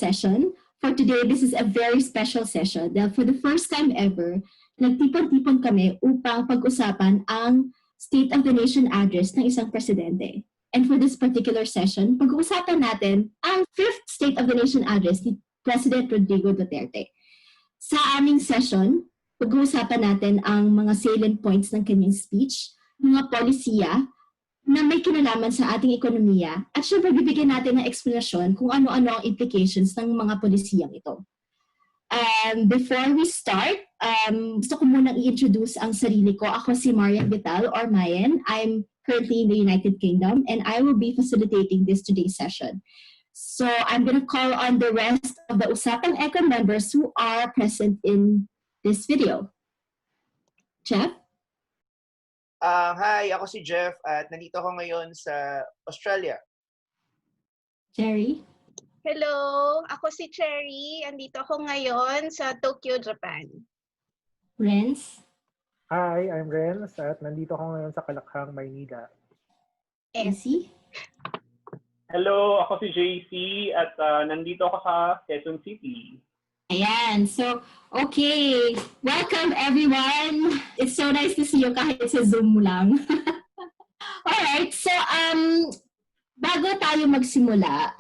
session. For today, this is a very special session dahil for the first time ever, nagtipon-tipon kami upang pag-usapan ang State of the Nation address ng isang presidente. And for this particular session, pag-uusapan natin ang 5th State of the Nation address ni President Rodrigo Duterte. Sa aming session, pag-uusapan natin ang mga salient points ng kanyang speech, mga polisiya na may kinalaman sa ating ekonomiya at syempre bibigyan natin ng explanation kung ano-ano ang implications ng mga polisiyang ito. Before we start, gusto ko munang i-introduce ang sarili ko. Ako si Marian Vital or Mayen. I'm currently in the United Kingdom and I will be facilitating this today's session. So I'm going to call on the rest of the Usapang Econ members who are present in this video. Jeff? Hi, ako si Jeff at nandito ako ngayon sa Australia. Jerry? Hello, ako si Cherry. Andito ako ngayon sa Tokyo, Japan. Renz? Hi, I'm Renz at nandito ako ngayon sa Kalakhang, Maynila. Essie? Hello, ako si JC at nandito ako sa Quezon City. Ayan. So, okay. Welcome, everyone. It's so nice to see you kahit sa Zoom mo lang. Alright. So, bago tayo magsimula,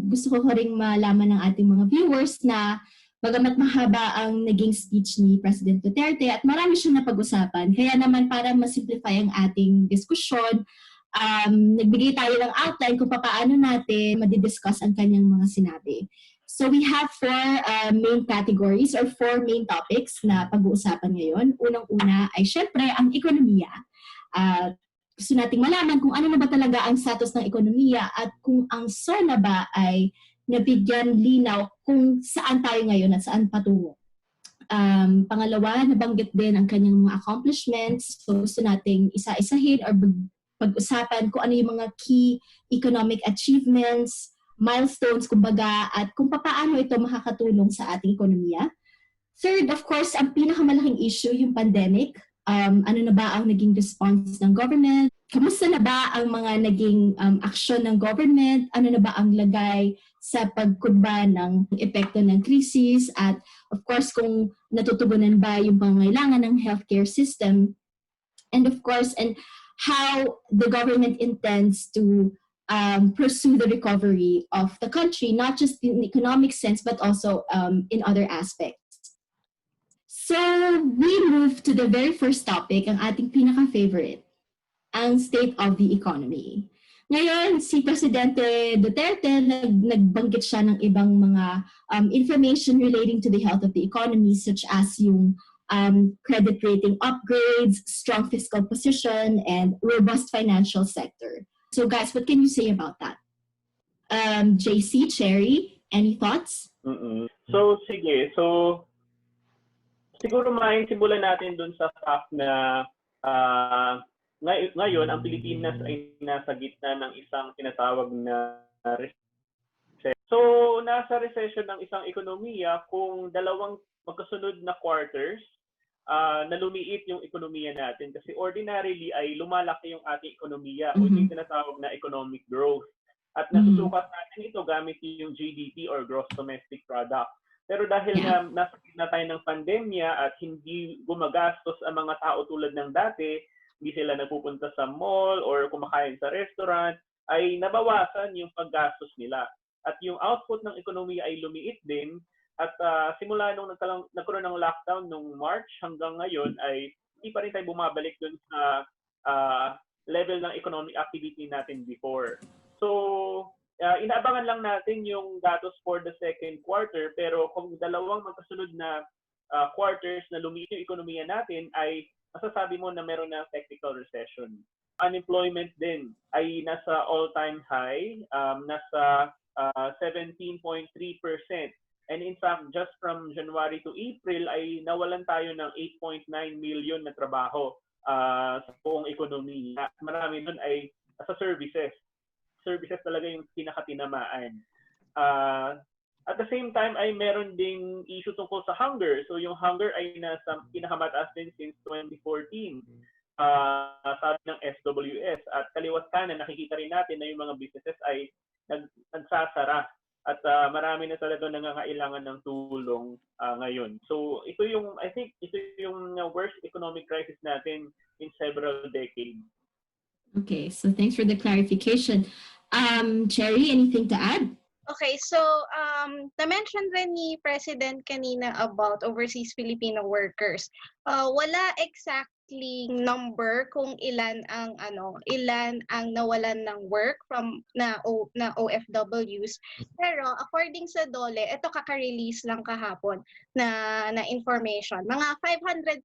gusto ko ring malaman ng ating mga viewers na bagamat mahaba ang naging speech ni President Duterte at marami siyang napag-usapan, kaya naman para masimplify ang ating diskusyon, nagbigay tayo ng outline kung paano natin madidiscuss ang kanyang mga sinabi. So we have 4 main categories or 4 main topics na pag-uusapan ngayon. Unang-una ay syempre ang ekonomiya. Gusto nating malaman kung ano na ba talaga ang status ng ekonomiya at kung ang SONA ba ay nabigyan linaw kung saan tayo ngayon at saan patungo. Pangalawa, nabanggit din ang kanyang mga accomplishments. So gusto nating isa-isahin or pag-usapan kung ano yung mga key economic achievements, milestones, kumbaga, at kung paano ito makakatulong sa ating ekonomiya. Third, of course, ang pinakamalaking issue, yung pandemic. Ano na ba ang naging response ng government? Kamusta na ba ang mga naging aksyon ng government? Ano na ba ang lagay sa pagkudba ng epekto ng krisis? At of course, kung natutugunan ba yung pangangailangan ng healthcare system? And of course, and how the government intends to pursue the recovery of the country, not just in the economic sense, but also in other aspects. So, we move to the very first topic, ang ating pinaka-favorite, ang state of the economy. Ngayon, si Presidente Duterte, nagbanggit siya ng ibang mga information relating to the health of the economy, such as yung credit rating upgrades, strong fiscal position, and robust financial sector. So guys, what can you say about that? JC, Cherry, any thoughts? So sige, so siguro simulan natin dun sa fact na ngayon ang Pilipinas ay nasa gitna ng isang tinatawag na recession. So nasa recession ng isang ekonomiya kung dalawang magkasunod na quarters na lumiit yung ekonomiya natin kasi ordinarily ay lumalaki yung ating ekonomiya o yung tinatawag na economic growth. At nasusukat natin ito gamit yung GDP or Gross Domestic Product. Pero dahil nga nasa gitna tayo ng pandemya at hindi gumagastos ang mga tao tulad ng dati, hindi sila nagpupunta sa mall or kumakain sa restaurant, ay nabawasan yung paggastos nila. At yung output ng ekonomiya ay lumiit din. At simula nung nagkaroon ng lockdown nung March hanggang ngayon ay hindi pa rin tayo bumabalik dun sa level ng economic activity natin before. So, inaabangan lang natin yung datos for the second quarter pero kung dalawang magkasunod na quarters na lumiit yung ekonomiya natin ay masasabi mo na meron na technical recession. Unemployment din ay nasa all-time high, nasa 17.3%. And in fact, just from January to April ay nawalan tayo ng 8.9 million na trabaho sa buong ekonomiya. Marami nun ay sa services. Services talaga yung pinakatinamaan. At the same time ay meron ding issue tungkol sa hunger. So yung hunger ay nasa pinakamataas din since 2014. Sabi ng SWS. At kaliwat kanan, nakikita rin natin na yung mga businesses ay nagsasara. At marami na talaga nangangailangan ng tulong ngayon. So ito yung, I think, ito yung worst economic crisis natin in several decades. Okay, so thanks for the clarification. Cherry, anything to add? Okay, so na-mention rin ni President kanina about overseas Filipino workers. Wala exactly number kung ilan ang nawalan ng work from na OFWs. Pero according sa DOLE, ito kaka-release lang kahapon na information. Mga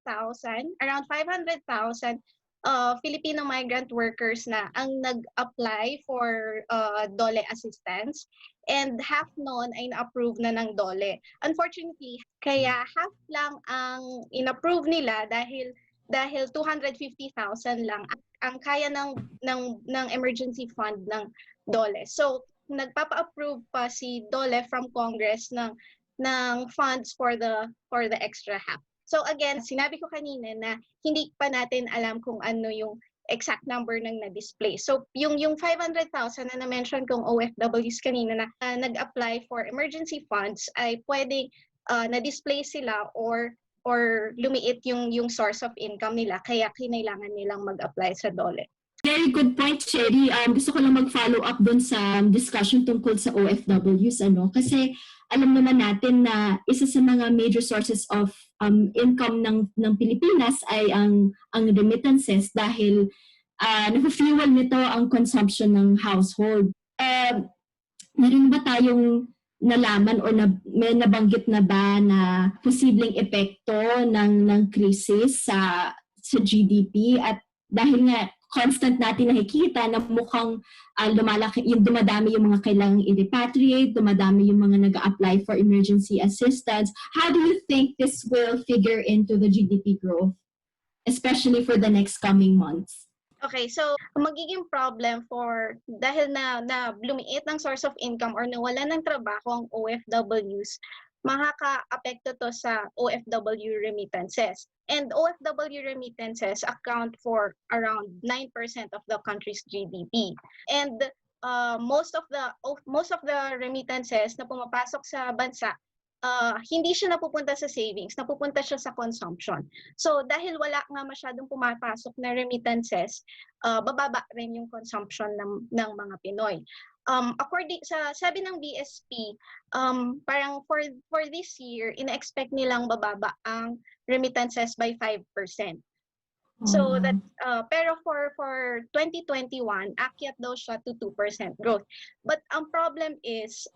500,000, around 500,000 Filipino migrant workers na ang nag-apply for DOLE assistance, and half noon ay na-approve na ng DOLE. Unfortunately, kaya half lang ang in-approve nila dahil 250,000 lang ang kaya ng emergency fund ng DOLE. So nagpapa-approve pa si DOLE from Congress ng funds for the extra half. So again, sinabi ko kanina na hindi pa natin alam kung ano yung exact number ng na-display. So yung 500,000 na na-mention kong OFWs kanina na nag-apply for emergency funds ay pwedeng na-display sila or lumiit yung source of income nila kaya kinailangan nilang mag-apply sa DOLE. Very good point, Cherry. Gusto ko lang mag-follow up doon sa discussion tungkol sa OFWs. Kasi alam naman natin na isa sa mga major sources of income ng Pilipinas ay ang remittances dahil nafufuel nito ang consumption ng household. Meron ba tayong nalaman o may nabanggit na ba na posibleng epekto ng krisis sa GDP? At dahil nga constant natin nakikita na mukhang lumalaki, dumadami yung mga kailangang i-repatriate, dumadami yung mga nag-a-apply for emergency assistance. How do you think this will figure into the GDP growth, especially for the next coming months? Okay, so magiging problem dahil na lumiit ng source of income or nawala ng trabaho ang OFWs, makaka-apekto to sa OFW remittances. And OFW remittances account for around 9% of the country's GDP. And most of the remittances na pumapasok sa bansa, hindi siya napupunta sa savings, napupunta siya sa consumption. So dahil wala nga masyadong pumapasok na remittances, bababa rin yung consumption ng mga Pinoy. According sa sabi ng BSP, parang for this year, ina-expect nilang bababa ang remittances by 5%. So that pero for 2021, akyat daw siya to 2% growth. But ang problem is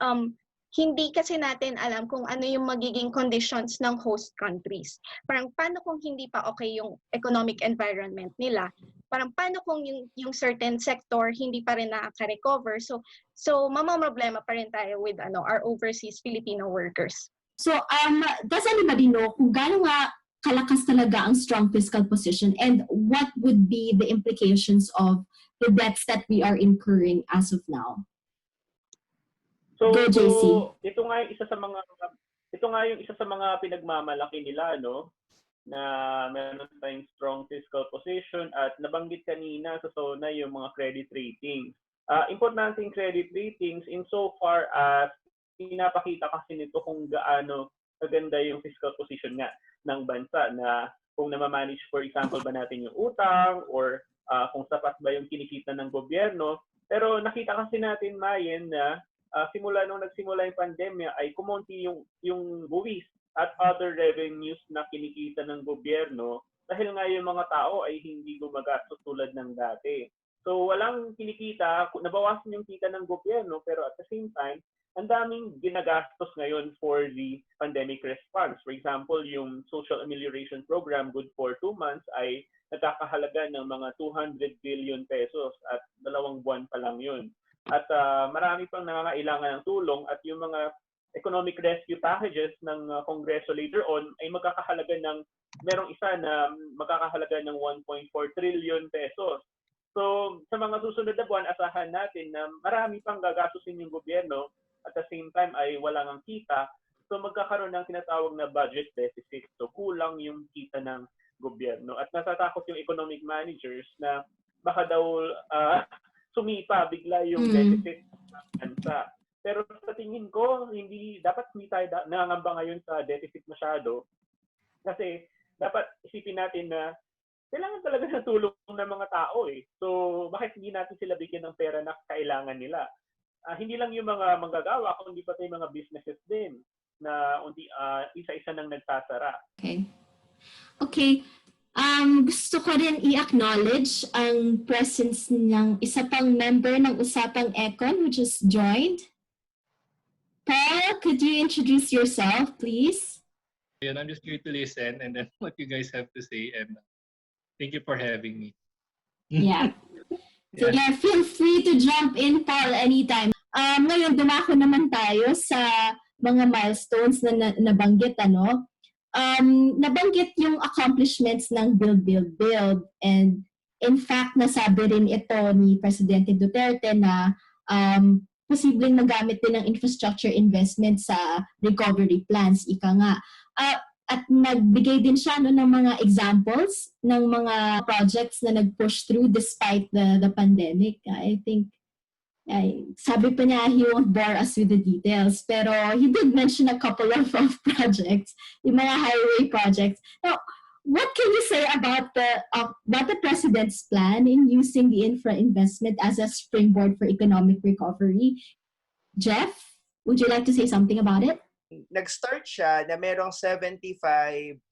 hindi kasi natin alam kung ano yung magiging conditions ng host countries. Parang paano kung hindi pa okay yung economic environment nila? Parang paano kung yung certain sector hindi pa rin nakaka-recover? So mamamroblema pa rin tayo with our overseas Filipino workers. So does anybody know kung gaano nga kalakas talaga ang strong fiscal position and what would be the implications of the debts that we are incurring as of now? So, Go, JC. ito nga yung isa sa mga pinagmamalaki nila, na meron tayong strong fiscal position at nabanggit kanina sa SONA yung mga credit ratings. Importante yung credit ratings insofar as pinapakita kasi nito kung gaano maganda yung fiscal position nga ng bansa, na kung namamanage, for example, ba natin yung utang or kung sapat ba yung kinikita ng gobyerno. Pero nakita kasi natin, Mayen, na simula nung nagsimula yung pandemya ay kumonti yung buwis at other revenues na kinikita ng gobyerno dahil nga yung mga tao ay hindi gumagastos tulad ng dati. So walang kinikita, nabawasan yung kita ng gobyerno, pero at the same time, ang daming ginagastos ngayon for the pandemic response. For example, yung Social Amelioration Program, good for 2 months, ay nagkakahalaga ng mga 200 billion pesos at 2 buwan pa lang yun. At marami pang nangangailangan ng tulong at yung mga economic rescue packages ng Kongreso later on ay merong isa na magkakahalaga ng 1.4 trillion pesos. So sa mga susunod na buwan, asahan natin na marami pang gagastusin yung gobyerno at the same time ay wala ngang kita. So magkakaroon ng tinatawag na budget deficit. So kulang yung kita ng gobyerno. At natatakot yung economic managers na baka daw sumipa bigla yung deficit ng bansa. Pero sa tingin ko, dapat hindi tayo nangangamba ngayon sa deficit masyado. Kasi dapat isipin natin na kailangan talaga ng tulong ng mga tao eh. So, bakit hindi natin sila bigyan ng pera na kailangan nila? Hindi lang yung mga manggagawa, kundi pati yung mga businesses din na isa-isa nang nagsasara. Okay. Okay. Gusto ko rin i-acknowledge ang presence ng isa pang member ng Usapang Econ who just joined. Paul, could you introduce yourself, please? And I'm just here to listen and then what you guys have to say, and thank you for having me. Yeah. So yeah, feel free to jump in, Paul, anytime. Ngayon, dumako naman tayo sa mga milestones na nabanggit, ano? Nabanggit yung accomplishments ng Build, Build, Build. And in fact, nasabi rin ito ni Presidente Duterte na posibleng nagamit din ng infrastructure investment sa recovery plans, ika nga. At nagbigay din siya ng mga examples ng mga projects na nag-push through despite the pandemic. I think, sabi pa niya, he won't bore us with the details. Pero he did mention a couple of projects, yung mga highway projects. Now, what can you say about the President's plan in using the infra investment as a springboard for economic recovery? Jeff, would you like to say something about it? Nag-start siya na merong 75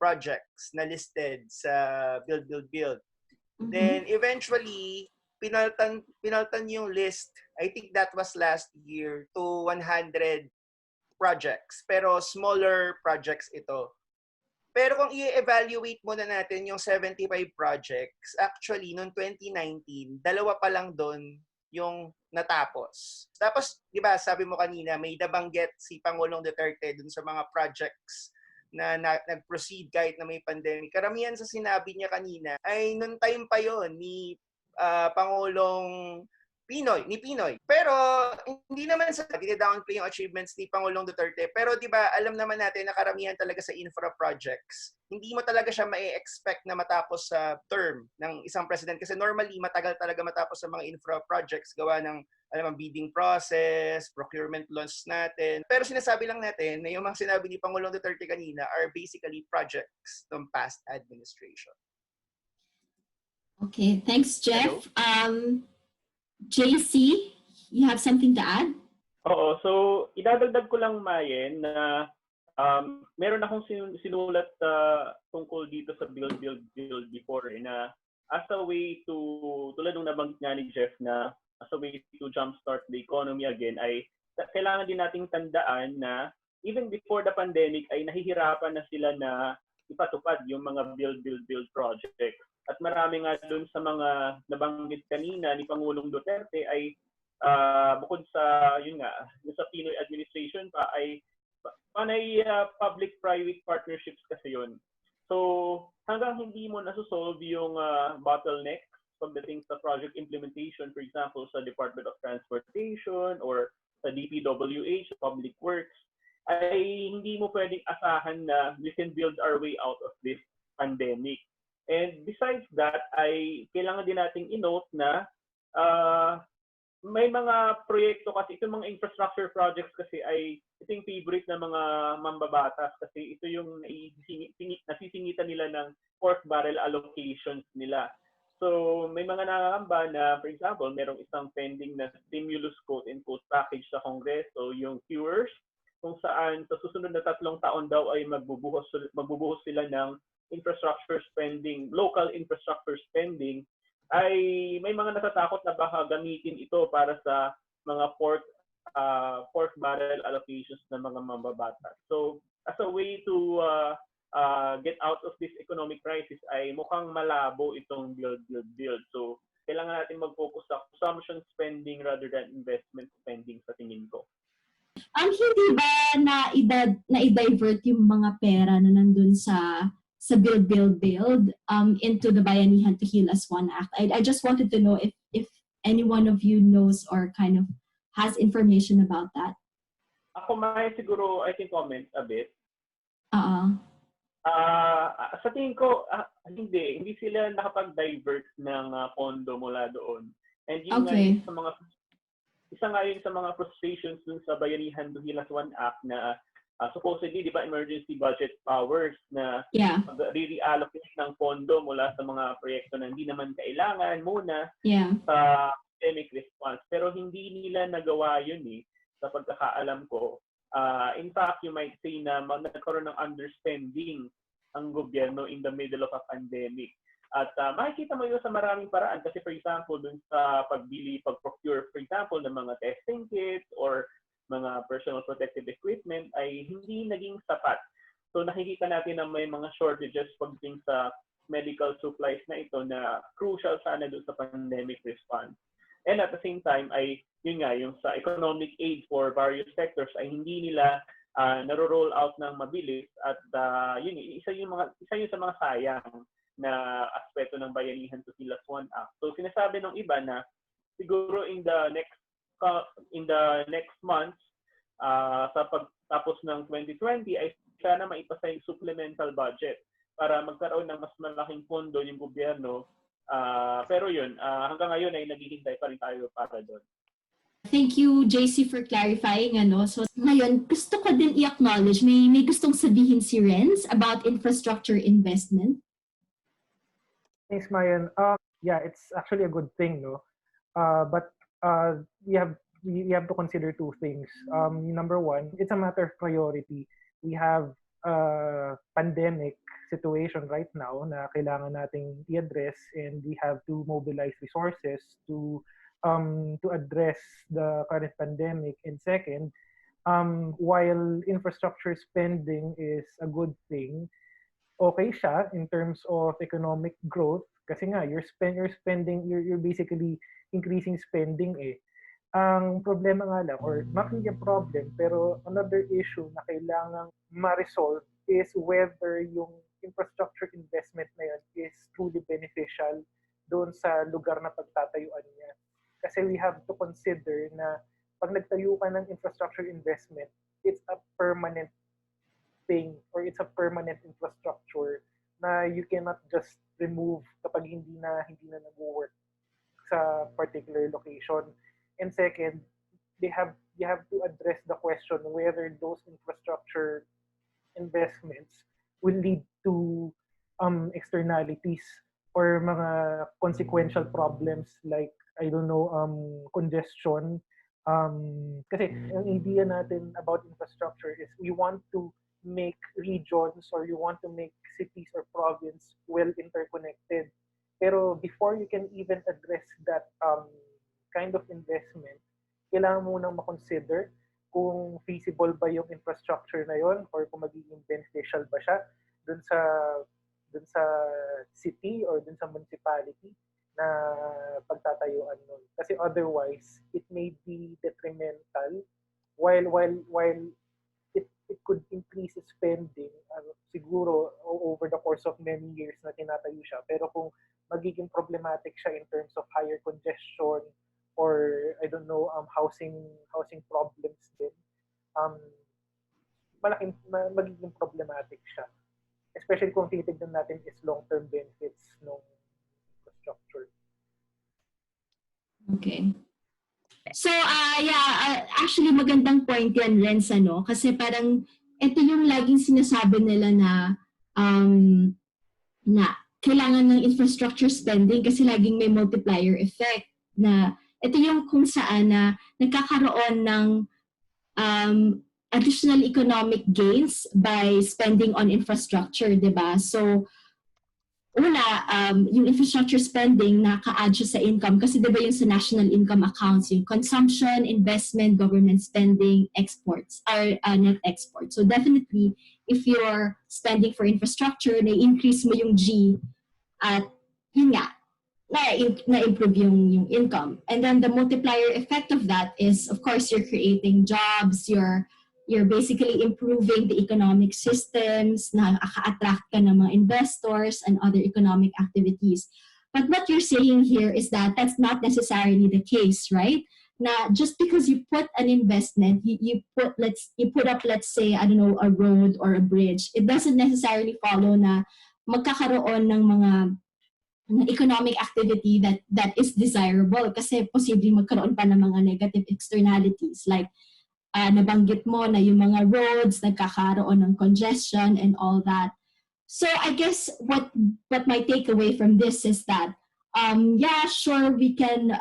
projects na listed sa Build, Build, Build. Mm-hmm. Then eventually, pinaltan yung list. I think that was last year to 100 projects. Pero smaller projects ito. Pero kung i-evaluate muna natin yung 75 projects, actually, noong 2019, dalawa pa lang doon yung natapos. Tapos, di ba, sabi mo kanina, may nabanggit si Pangulong Duterte dun sa mga projects na nag-proceed kahit na may pandemic. Karamihan sa sinabi niya kanina ay noong time pa yon ni Pangulong Pinoy. Pero hindi naman sa downplay yung achievements ni Pangulong Duterte. Pero 'di ba, alam naman natin na karamihan talaga sa infra projects, hindi mo talaga siya ma-expect na matapos sa term ng isang president kasi normally matagal talaga matapos sa mga infra projects gawa ng bidding process, procurement laws natin. Pero sinasabi lang natin na yung mga sinabi ni Pangulong Duterte kanina are basically projects ng past administration. Okay, thanks, Jeff. JC, you have something to add? Oo, so idadagdag ko lang, Mayen, na meron akong sinulat tungkol dito sa Build, Build, Build before na as a way to, tulad ng nabanggit nga ni Jeff na as a way to jumpstart the economy again, ay kailangan din nating tandaan na even before the pandemic ay nahihirapan na sila na ipatupad yung mga Build, Build, Build projects. At marami nga doon sa mga nabanggit kanina ni Pangulong Duterte ay bukod sa, yun nga, sa Pinoy administration pa ay panay public-private partnerships kasi yun. So hanggang hindi mo nasusolve yung bottleneck pagdating sa project implementation, for example, sa Department of Transportation or sa DPWH, Public Works, ay hindi mo pwedeng asahan na we can build our way out of this pandemic. And besides that, ay kailangan din nating i-note na may mga proyekto kasi, itong mga infrastructure projects kasi ay ito yung favorite ng mga mambabatas kasi ito yung nasisingitan nila ng pork barrel allocations nila. So may mga nangangamba na, for example, merong isang pending na stimulus quote-unquote package sa Kongreso, yung CURES, kung saan sa susunod na 3 taon daw ay magbubuhos sila ng infrastructure spending, local infrastructure spending, ay may mga natatakot na baka gamitin ito para sa mga pork barrel allocations ng mga mambabatas. So as a way to get out of this economic crisis ay mukhang malabo itong build. So kailangan natin mag-focus sa consumption spending rather than investment spending sa tingin ko. Hindi ba na-divert yung mga pera na nandun sa Build into the Bayanihan to Heal as One Act? I just wanted to know if any one of you knows or kind of has information about that. Ako siguro I can comment a bit. Sa tingin ko, hindi sila nakapag-divert ng pondo mula doon. And yun Okay. nga sa mga isa nga yun sa mga frustrations dun sa Bayanihan to Hilaswan Act na supposedly, di ba, emergency budget powers na Yeah. re-reallocate ng pondo mula sa mga proyekto na hindi naman kailangan muna Yeah. sa pandemic response. Pero hindi nila nagawa yun sa pagkakaalam ko. In fact, you might say na nagkaroon ng understanding ang gobyerno in the middle of a pandemic. At makikita mo yun sa maraming paraan. Kasi for example, dun sa pag-procure, for example, ng mga testing kits or mga personal protective equipment ay hindi naging sapat. So nakikita natin na may mga shortages pagdating sa medical supplies na ito na crucial sana doon sa pandemic response. And at the same time ay yun nga, yung sa economic aid for various sectors ay hindi nila naro-roll out ng mabilis at yun isa yun sa mga sayang na aspeto ng Bayanihan to Hilaswan Act. So sinasabi ng iba na siguro in the next months sa pagtapos ng 2020 ay sana maipasa yung supplemental budget para magkaroon ng mas malaking pondo yung gobyerno. Pero yun, hanggang ngayon ay naghihintay pa rin tayo para doon. Thank you, JC, for clarifying. So ngayon, gusto ko din i-acknowledge, may gustong sabihin si Renz about infrastructure investment. Thanks, Mayan. Yeah, it's actually a good thing, no? But we have to consider two things. Number one, it's a matter of priority. We have a pandemic situation right now na kailangan nating i-address, and we have to mobilize resources to address the current pandemic. And second, while infrastructure spending is a good thing, okay siya in terms of economic growth kasi nga you're basically increasing spending Ang problema nga lang, or not really a problem, pero another issue na kailangang ma-resolve is whether yung infrastructure investment na yun is truly beneficial doon sa lugar na pagtatayuan niya. Kasi we have to consider na pag nagtayo ka ng infrastructure investment, it's a permanent thing or it's a permanent infrastructure na you cannot just remove kapag hindi na nag-work sa particular location. And second, you have to address the question whether those infrastructure investments will lead to externalities or mga consequential problems like, I don't know, congestion. Kasi ang idea natin about infrastructure is we want to make regions or you want to make cities or province well interconnected. Pero before you can even address that kind of investment, kailangan mo nang makonsider kung feasible ba yung infrastructure na yon or kung magiging beneficial ba siya dun sa city or dun sa municipality na pagtatayuan nun. Kasi otherwise, it may be detrimental while it could increase spending siguro over the course of many years na tinatayo siya. Pero kung magiging problematic siya in terms of higher congestion or I don't know housing problems din, magiging problematic siya. Especially kung titignan natin is long-term benefits ng infrastructure. Okay. So, actually magandang point yan, Renz, kasi parang ito yung laging sinasabi nila na kailangan ng infrastructure spending kasi laging may multiplier effect na ito yung kung saan na nagkakaroon ng additional economic gains by spending on infrastructure, di ba? So, yung infrastructure spending naka-add siya sa income kasi diba yung sa national income accounts, yung consumption, investment, government spending, exports, or net export. So definitely, if you're spending for infrastructure, na-increase mo yung G at yun nga, na-improve yung income. And then the multiplier effect of that is, of course, you're creating jobs, you're basically improving the economic systems, nakaka-attract ka ng mga investors and other economic activities. But what you're saying here is that that's not necessarily the case, right? Na just because you put an investment, you put up, let's say, I don't know, a road or a bridge, it doesn't necessarily follow na magkakaroon ng mga economic activity that is desirable kasi posibleng magkaroon pa ng mga negative externalities like nabanggit mo na yung mga roads nagkakaroon ng congestion and all that. So I guess what my takeaway from this is that yeah, sure, we can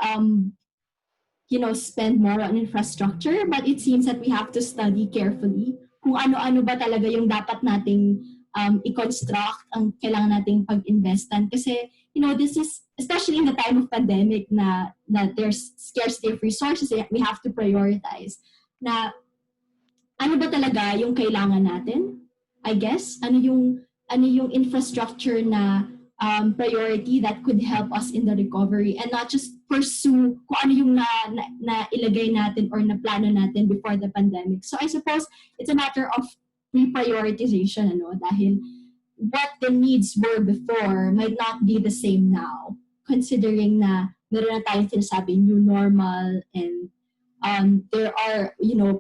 spend more on infrastructure, but it seems that we have to study carefully kung ano-ano ba talaga yung dapat nating i-construct, ang kailangan nating pag-investan. Kasi, this is, especially in the time of pandemic na there's scarcity of resources, we have to prioritize. Na, ano ba talaga yung kailangan natin? I guess, ano yung infrastructure na priority that could help us in the recovery and not just pursue kung ano yung na ilagay natin or na plano natin before the pandemic. So I suppose it's a matter of reprioritization, dahil what the needs were before might not be the same now, considering na meron na tayong sinasabi new normal and there are,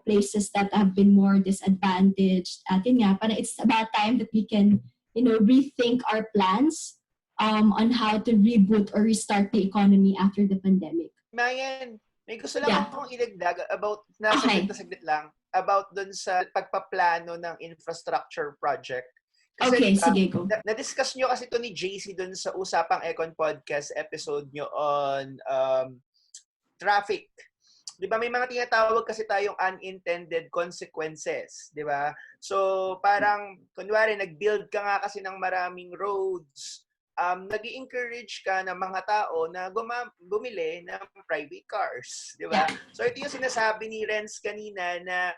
places that have been more disadvantaged. At yun nga, parang it's about time that we can, rethink our plans on how to reboot or restart the economy after the pandemic. Mayan, may gusto lang akong idagdag about, saglit lang, about dun sa pagpaplano ng infrastructure project. Kasi okay, sige, go. Na-discuss nyo kasi ito ni JC dun sa Usapang Econ Podcast episode nyo on traffic. Di ba may mga tinatawag kasi tayong unintended consequences, di ba? So parang, kunwari, nag-build ka nga kasi ng maraming roads, nag-i-encourage ka ng mga tao na bumili ng private cars, di ba? Yeah. So ito yung sinasabi ni Renz kanina na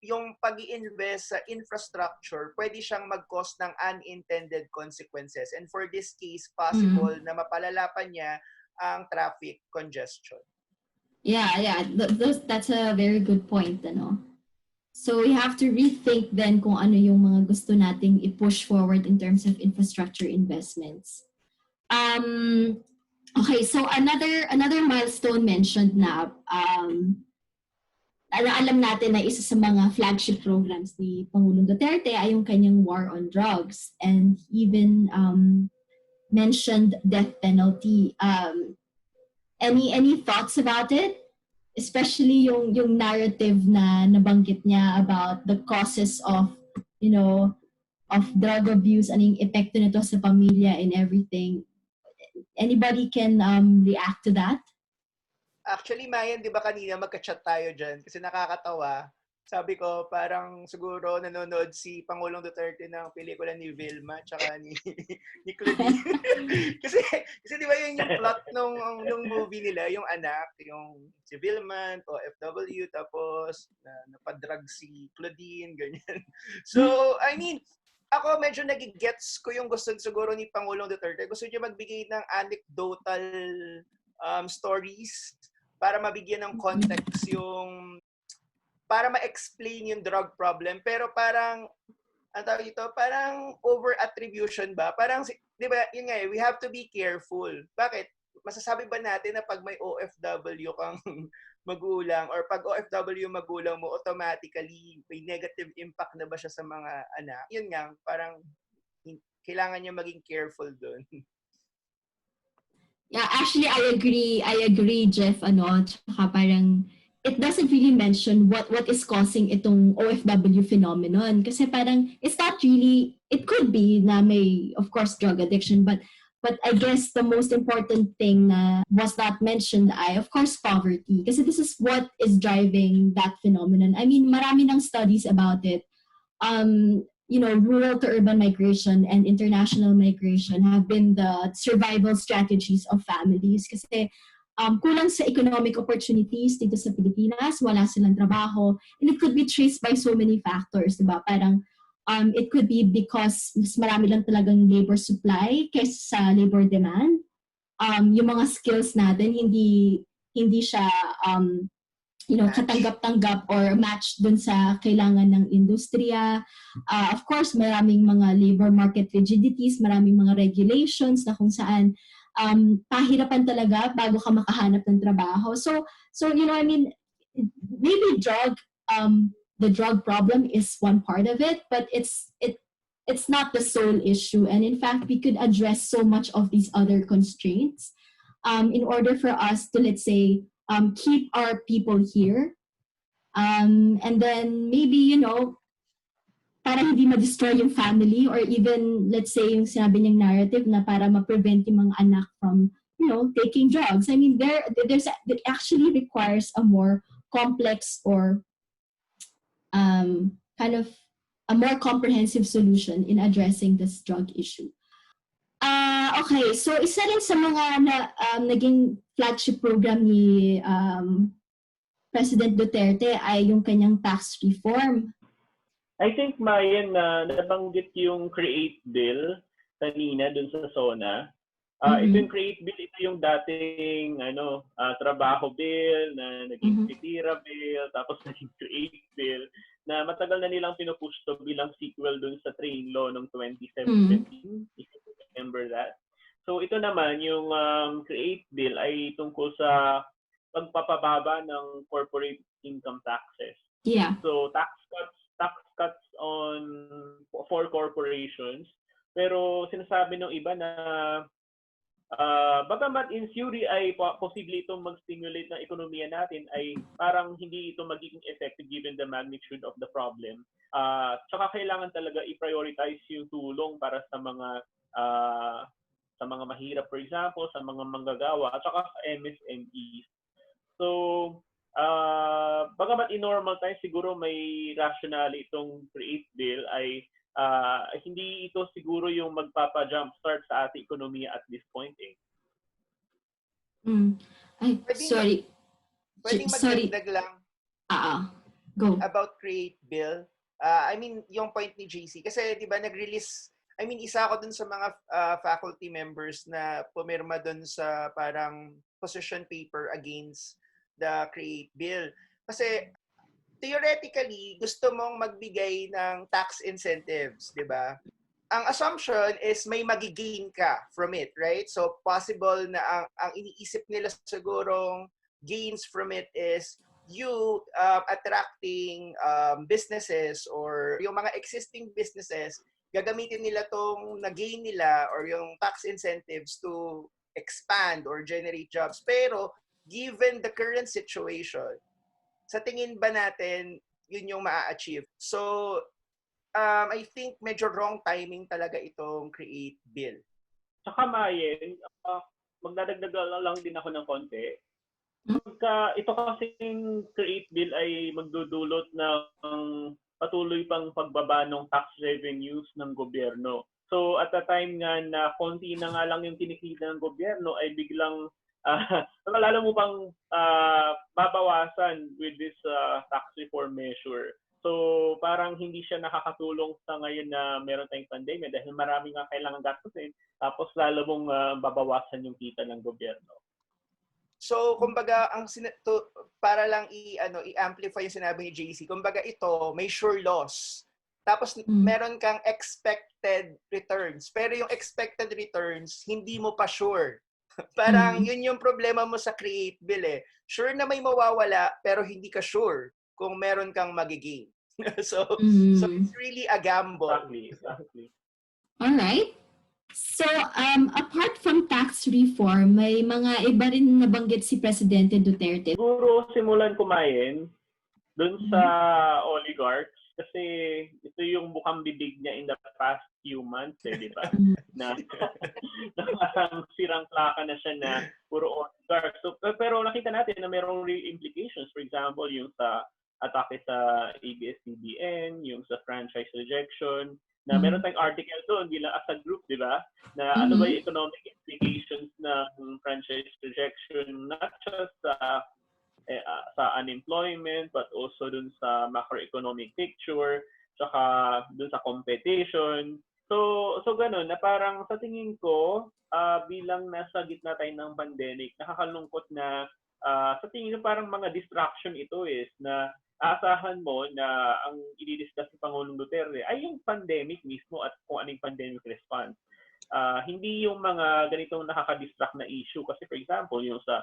yung pag-i-invest sa infrastructure, pwede siyang mag-cause ng unintended consequences. And for this case, possible na mapalala pa niya ang traffic congestion. Yeah. That's a very good point, So we have to rethink then kung ano yung mga gusto nating i-push forward in terms of infrastructure investments. Okay, so another milestone mentioned na alam natin na isa sa mga flagship programs ni Pangulong Duterte ay yung kanyang war on drugs and even mentioned death penalty. Any thoughts about it? Especially yung narrative na nabanggit niya about the causes of, of drug abuse, anong epekto nito sa pamilya and everything. Anybody can react to that? Actually, Mayan, di ba kanina magka-chat tayo dyan? Kasi nakakatawa. Sabi ko, parang siguro nanonood si Pangulong Duterte ng pelikula ni Vilma tsaka ni Claudine. kasi di ba yun yung plot nung movie nila, yung anak, yung si Vilma, OFW, tapos napadrag si Claudine, ganyan. So, I mean, ako medyo nagigets ko yung gusto siguro ni Pangulong Duterte. Gusto niya magbigay ng anecdotal stories para mabigyan ng context yung para ma-explain yung drug problem, pero parang, ang tawag ito, parang over-attribution ba? Parang, di ba, yun nga we have to be careful. Bakit? Masasabi ba natin na pag may OFW kang magulang, or pag OFW magulang mo, automatically, may negative impact na ba siya sa mga anak? Yun nga, parang, kailangan niya maging careful doon. Yeah, actually, I agree, Jeff, tsaka parang, it doesn't really mention what is causing itong OFW phenomenon. Kasi parang, it's not really, it could be na may, of course, drug addiction, but I guess the most important thing na was not mentioned ay, of course, poverty. Kasi this is what is driving that phenomenon. I mean, marami ng studies about it. Rural to urban migration and international migration have been the survival strategies of families. Kasi kulang sa economic opportunities dito sa Pilipinas, wala silang trabaho, and it could be traced by so many factors, diba? Parang it could be because mas marami lang talagang labor supply kaysa sa labor demand. Yung mga skills natin hindi siya katanggap-tanggap or match dun sa kailangan ng industriya. Of course, maraming mga labor market rigidities, maraming mga regulations na kung saan pahirapan talaga bago ka makahanap ng trabaho. So I mean, maybe the drug problem is one part of it, but it's not the sole issue. And in fact, we could address so much of these other constraints in order for us to, let's say, keep our people here. And then maybe, para hindi ma-destroy yung family, or even, let's say, yung sinabi niyang narrative na para ma-prevent yung mga anak from, taking drugs. I mean, it actually requires a more complex or kind of a more comprehensive solution in addressing this drug issue. Okay, so isa rin sa mga naging flagship program ni President Duterte ay yung kanyang tax reform. I think, Mayan, na nabanggit yung CREATE bill kanina dun sa SONA. Ito yung CREATE bill, ito yung dating trabaho bill, na naging titira bill, tapos naging CREATE bill, na matagal na nilang pinupush to bilang sequel dun sa train law noong 2017, if you remember that. So ito naman, yung CREATE bill ay tungkol sa pagpapababa ng corporate income taxes. Yeah. So tax cuts for corporations. Pero sinasabi ng iba na bagamat in theory ay posible itong mag-stimulate ng ekonomiya natin, ay parang hindi ito magiging effective given the magnitude of the problem. Tsaka kailangan talaga i-prioritize yung tulong para sa mga mahirap, for example, sa mga manggagawa, at saka sa MSMEs. So, bagamat in normal times siguro may rationale itong CREATE bill, ay hindi ito siguro yung magpapa-jumpstart sa ating ekonomiya at this point. Ay, sorry. Pwedeng magdagdag lang Go. about CREATE bill. I mean, yung point ni JC, kasi di ba nag-release, I mean, isa ako dun sa mga faculty members na pumirma dun sa parang position paper against the CREATE bill. Kasi theoretically, gusto mong magbigay ng tax incentives, di ba? Ang assumption is may magigain ka from it, right? So possible na ang iniisip nila sigurong gains from it is you attracting businesses, or yung mga existing businesses, gagamitin nila tong na-gain nila or yung tax incentives to expand or generate jobs. Pero given the current situation, sa tingin ba natin yun yung ma-achieve? So, I think medyo wrong timing talaga itong CREATE bill. Saka, Mayen, magdadagdag lang din ako ng konti. Ito kasing CREATE bill ay magdudulot ng patuloy pang pagbaba ng tax revenues ng gobyerno. So, at the time nga na konti na nga lang yung kinikita ng gobyerno, ay biglang lalo mo pang babawasan with this tax reform measure. So parang hindi siya nakakatulong sa ngayon na meron tayong pandemya dahil marami nga kailangan gastusin, tapos lalo mong babawasan yung kita ng gobyerno. So kumbaga para lang i-amplify yung sinabi ni JC, kumbaga ito may sure loss. Tapos meron kang expected returns. Pero yung expected returns hindi mo pa sure. Parang yun yung problema mo sa CREATE bill eh. Sure na may mawawala pero hindi ka sure kung meron kang magigain. so it's really a gamble. Exactly. All right. So apart from tax reform, may mga iba rin nabanggit si Presidente Duterte. Siguro simulan kumain dun sa oligarchs kasi ito yung bukang bibig niya in the past few months, di ba? na parang sirang plaka na siya na puro oligarchs. So, pero nakita natin na mayroong real implications. For example, yung sa atake sa ABS-CBN, yung sa franchise rejection, na meron tayong article doon bilang as a group, di ba? Na ano ba yung economic implications ng franchise rejection, not just sa unemployment, but also dun sa macroeconomic picture, tsaka dun sa competition. So ganun, na parang sa tingin ko, bilang nasa gitna tayo ng pandemic, nakakalungkot na sa tingin ko parang mga distraction ito is na aasahan mo na ang i-discuss ni Pangulong Duterte ay yung pandemic mismo at kung anong pandemic response. Hindi yung mga ganitong nakaka-distract na issue. Kasi for example, yung sa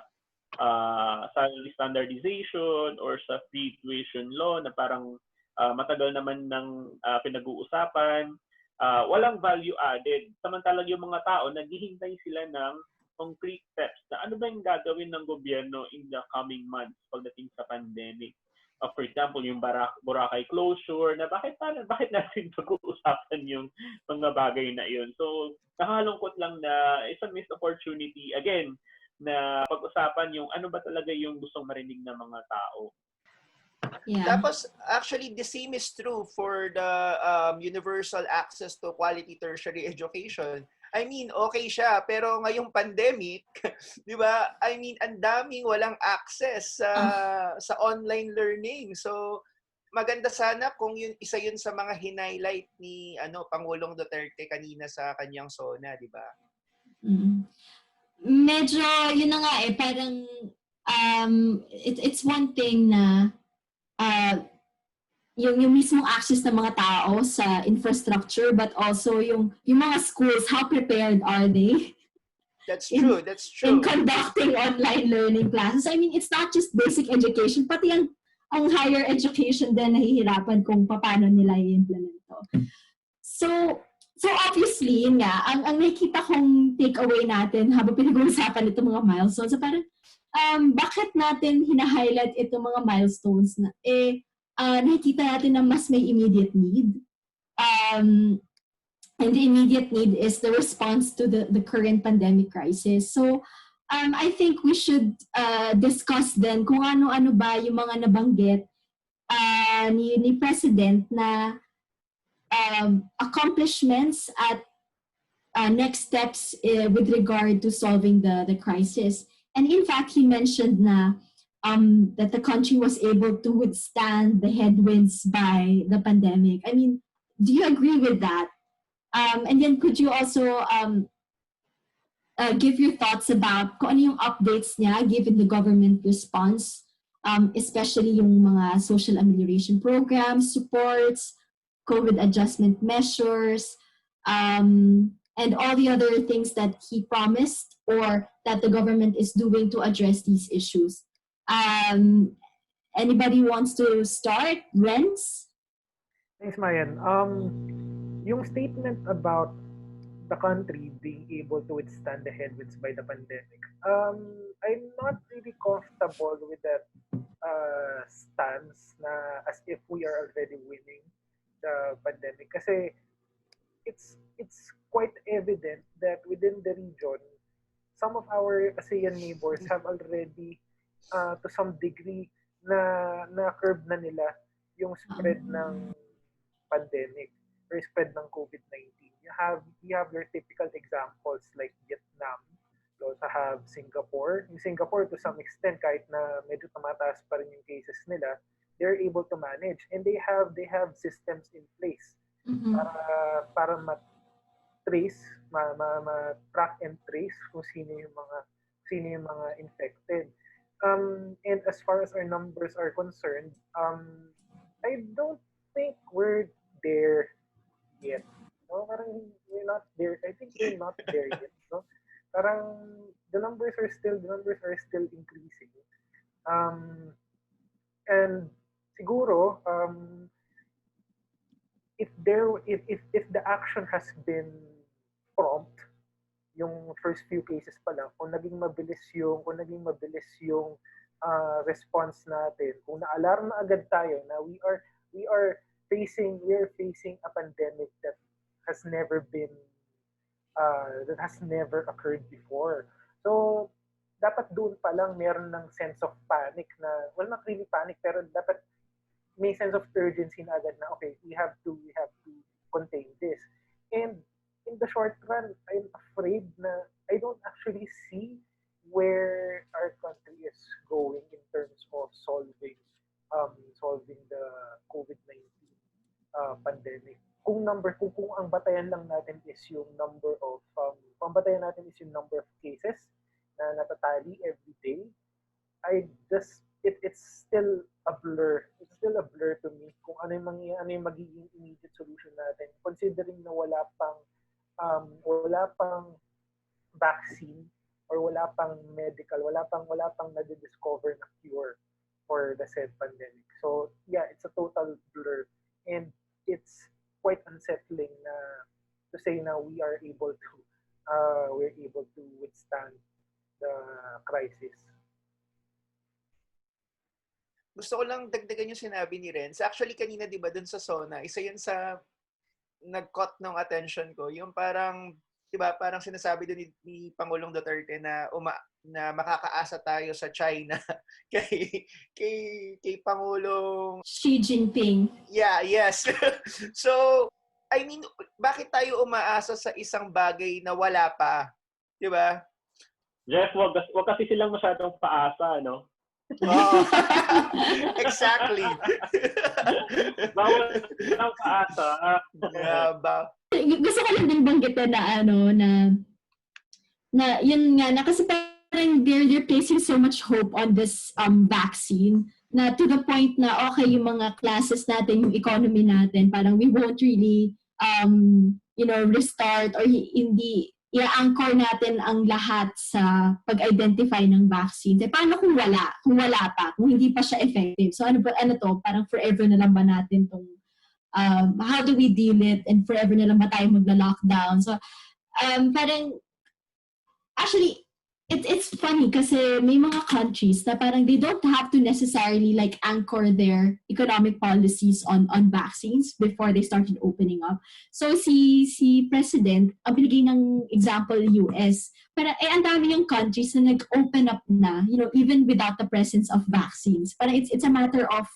salary standardization or sa free tuition law na parang matagal naman ng pinag-uusapan. walang value added. Samantalang yung mga tao, naghihintay sila ng concrete steps na ano ba yung gagawin ng gobyerno in the coming months pagdating sa pandemic. For example, yung Boracay closure, na bakit natin pag-uusapan yung mga bagay na yun. So, nakakalungkot lang na it's a missed opportunity, again, na pag-usapan yung ano ba talaga yung gustong marinig ng mga tao. Yeah. Tapos, actually, the same is true for the universal access to quality tertiary education. I mean, okay siya, pero ngayong pandemic, di ba? I mean, ang daming walang access sa online learning. So, maganda sana kung isa yun sa mga highlight ni Pangulong Duterte kanina sa kanyang SONA, di ba? Medyo, yun na nga parang it's one thing na yung mismong access ng mga tao sa infrastructure, but also yung mga schools, how prepared are they That's in true. That's true. conducting online learning classes? I mean, it's not just basic education, pati ang higher education din nahihirapan kung paano nila i-implement to. So obviously, yun nga, ang nakikita kong takeaway natin habang pinag-uusapan itong mga milestones, so parang bakit natin hina-highlight itong mga milestones na nakikita natin na mas may immediate need. And the immediate need is the response to the current pandemic crisis. So I think we should discuss then kung ano-ano ba yung mga nabanggit ni President na accomplishments at next steps with regard to solving the crisis. And in fact, he mentioned na that the country was able to withstand the headwinds by the pandemic. I mean, do you agree with that? And then could you also give your thoughts about kung ano yung updates niya given the government response, especially yung mga social amelioration programs, supports, COVID adjustment measures, and all the other things that he promised or that the government is doing to address these issues. Anybody wants to start? Renz? Thanks, Mayan. Yung statement about the country being able to withstand the headwinds by the pandemic, I'm not really comfortable with that stance na as if we are already winning the pandemic. Kasi it's quite evident that within the region, some of our ASEAN neighbors have already, to some degree, na-curb na nila yung spread ng pandemic or spread ng COVID-19. You have your typical examples like Vietnam. You also have Singapore. In Singapore, to some extent, kahit na medyo tumataas pa rin yung cases nila, they're able to manage, and they have systems in place para ma-trace, ma-track and trace kung sino yung mga infected. And as far as our numbers are concerned, I don't think we're there yet. No, parang we're not there. I think we're not there yet. No, parang the numbers are still increasing. And siguro, if the action has been prompt, yung first few cases pa lang, kung naging mabilis yung response natin, kung na-alarm na agad tayo na we are facing a pandemic that has never occurred before. So dapat doon pa lang meron ng sense of panic na, well, not really panic, pero dapat may sense of urgency na agad na, okay, we have to contain this. And in the short run, I'm afraid na I don't actually see where our country is going in terms of solving the COVID-19 pandemic. Kung ang batayan lang natin is yung number of cases na natatali every day, it's still a blur. It's still a blur to me kung ano yung magiging immediate solution natin, considering na wala pang vaccine or wala pang medical, wala pang na-discover na cure for the said pandemic. So yeah, it's a total blur, and it's quite unsettling na to say na we're able to withstand the crisis. Gusto ko lang dagdagan yung sinabi ni Renz. Actually, kanina, di ba, dun sa SONA, isa yun sa nag-caught ng attention ko. Yung parang, di ba, parang sinasabi dun ni Pangulong Duterte na na makakaasa tayo sa China kay Pangulong Xi Jinping. Yeah, yes. So, I mean, bakit tayo umaasa sa isang bagay na wala pa? Di ba? Jeff, wag kasi silang masyadong paasa, no? Oh, exactly. Bawal silang paasa. Yeah, Gusto ko lang din banggitin na na yun nga na kasi parang they're placing so much hope on this vaccine na to the point na okay yung mga classes natin, yung economy natin, parang we won't really restart or hindi i-anchor natin ang lahat sa pag-identify ng vaccines. Paano kung wala pa, kung hindi pa siya effective? So ano to, parang forever na lang ba natin tong how do we deal it and forever na lang ba tayo magla-lockdown? So parang actually it's funny kasi may mga countries na parang they don't have to necessarily like anchor their economic policies on vaccines before they started opening up. So si President, ang binigay ng example US, pero ang dami yung countries na nag-open up na, even without the presence of vaccines. Parang it's a matter of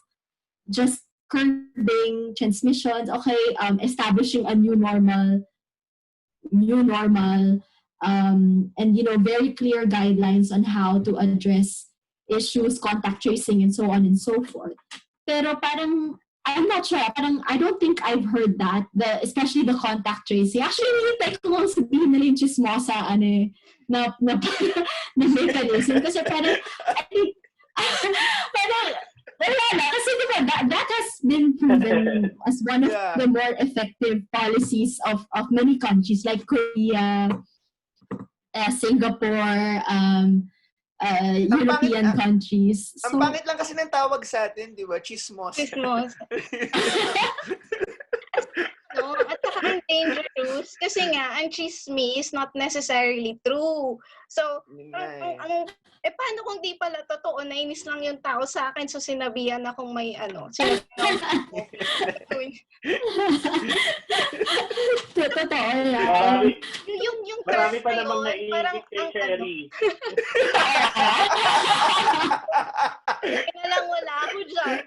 just curbing transmissions, okay, establishing a new normal, and very clear guidelines on how to address issues, contact tracing, and so on and so forth. Pero parang, I'm not sure, parang I don't think I've heard that, especially the contact tracing. Actually, nilitay ko kung sabihin nila yung chismosa, na mechanism. Kasi parang, I think, parang, wala na. Kasi diba, that has been proven as one of the more effective policies of many countries like Korea, Singapore, European countries. Ang pangit lang kasi ng tawag sa atin, di ba? Chismos. No, at saka ang dangerous kasi nga ang chismis not necessarily true. So, paano kung di pala totoo, nainis lang yung tao sa akin, so sinabihan akong may Totoo yan. Yung Marami term pa na namang yun, parang naiingit kay Cherry. Kaya lang wala ako dyan.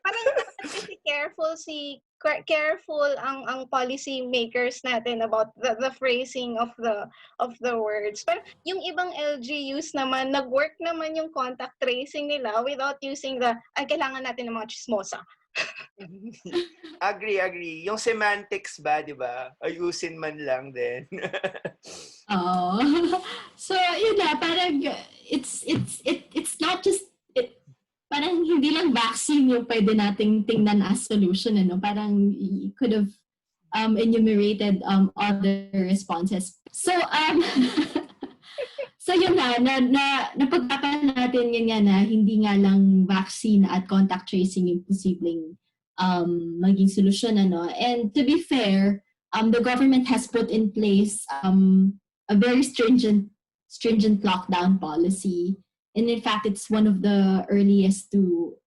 Parang dapat careful ang policy makers natin about the phrasing of the words. Pero yung ibang LGUs naman, nag-work naman yung contact tracing nila without using kailangan natin ng mga chismosa. Agree. Yung semantics ba, di ba? Ayusin man lang din. Oh. So, yun na, parang it's not just parang hindi lang vaccine yung pwede nating tingnan as solution, Parang you could have enumerated other responses. So, so yun na napag-usapan natin ganyan na hindi nga lang vaccine at contact tracing yung posibleng maging solusyon, And to be fair, the government has put in place a very stringent lockdown policy. And in fact, it's one of the earliest to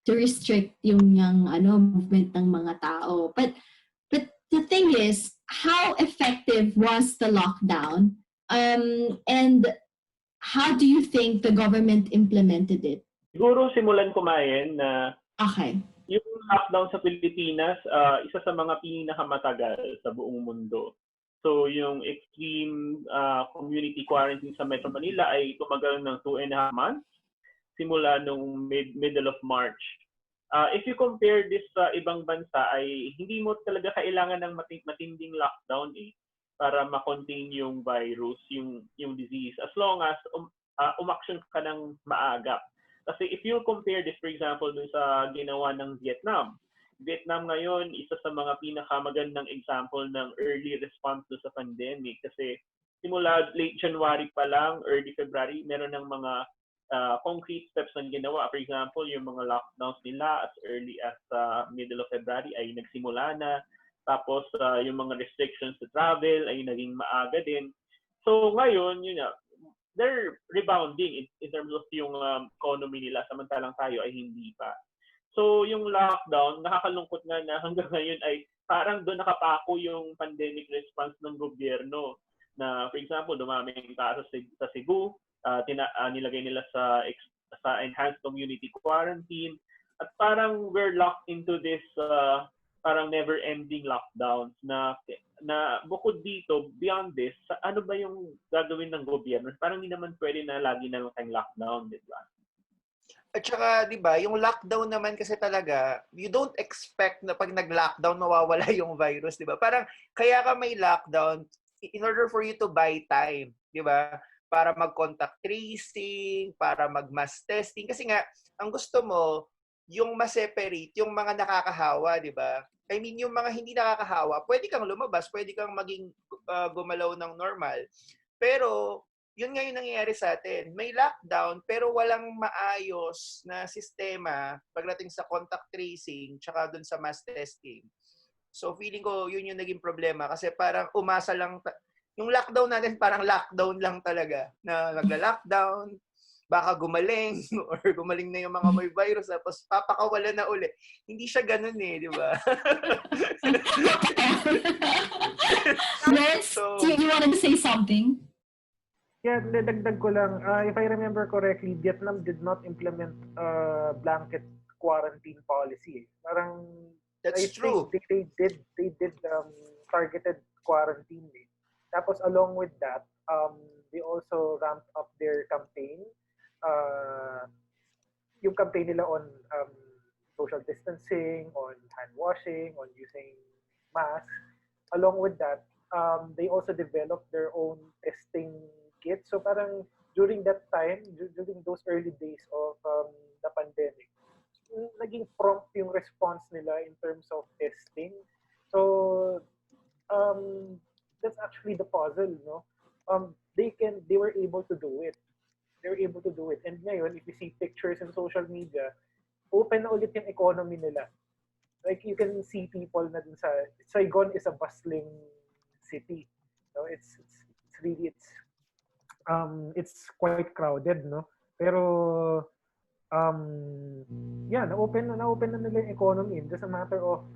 restrict yung movement ng mga tao. But the thing is, how effective was the lockdown? And how do you think the government implemented it? Siguro simulan kumain na Okay. yung lockdown sa Pilipinas, isa sa mga pinakamatagal sa buong mundo. So yung extreme community quarantine sa Metro Manila ay tumagal ng 2.5 months simula nung middle of March. If you compare this sa ibang bansa ay hindi mo talaga kailangan ng matinding lockdown para ma-contain yung virus, yung disease, as long as umaksyon ka ng maaga. Kasi if you compare this, for example, dun sa ginawa ng Vietnam ngayon, isa sa mga pinakamagandang example ng early response sa pandemic kasi simula late January pa lang, early February, meron ng mga concrete steps na ginawa. For example, yung mga lockdowns nila as early as middle of February ay nagsimula na. Tapos yung mga restrictions to travel ay naging maaga din. So ngayon, yun nga, they're rebounding in terms of yung economy nila, samantalang tayo ay hindi pa. So yung lockdown, nakakalungkot nga na hanggang ngayon ay parang doon nakapako yung pandemic response ng gobyerno. Na for example, dumami yung kaso sa Cebu, nilagay nila sa enhanced community quarantine, at parang we're locked into this parang never-ending lockdowns na bukod dito, beyond this, ano ba yung gagawin ng gobyerno? Parang hindi naman pwede na lagi na lang tayong lockdown, di ba? At saka, di ba, yung lockdown naman kasi talaga, you don't expect na pag nag-lockdown, mawawala yung virus, di ba? Parang, kaya ka may lockdown in order for you to buy time, di ba? Para mag-contact tracing, para mag-mass testing. Kasi nga, ang gusto mo, yung ma-separate, yung mga nakakahawa, di ba? I mean, yung mga hindi nakakahawa, pwede kang lumabas, pwede kang maging gumalaw ng normal. Pero, yun nga yung nangyayari sa atin. May lockdown, pero walang maayos na sistema pagdating sa contact tracing tsaka dun sa mass testing. So, feeling ko, yun yung naging problema. Kasi parang umasa lang, yung lockdown natin, parang lockdown lang talaga. Na nagla-lockdown, baka gumaling, or gumaling na yung mga may virus, tapos papakawalan na uli. Hindi siya ganun di ba? Yes, So, you wanted to say something? Yeah, dagdag ko lang. If I remember correctly, Vietnam did not implement blanket quarantine policy. Parang that's true. Think they did targeted quarantine. Tapos along with that, they also ramped up their campaign. Yung campaign nila on social distancing, on hand washing, on using masks. Along with that, they also developed their own testing kits. So parang during that time, during those early days of the pandemic, naging prompt yung response nila in terms of testing. So that's actually the puzzle, no? They were able to do it. They were able to do it. And ngayon, if you see pictures in social media, open na ulit yung economy nila. Like you can see people na dun sa Saigon is a bustling city. No, it's really it's quite crowded, no? Pero yeah, na-open na nila yung economy in just a matter of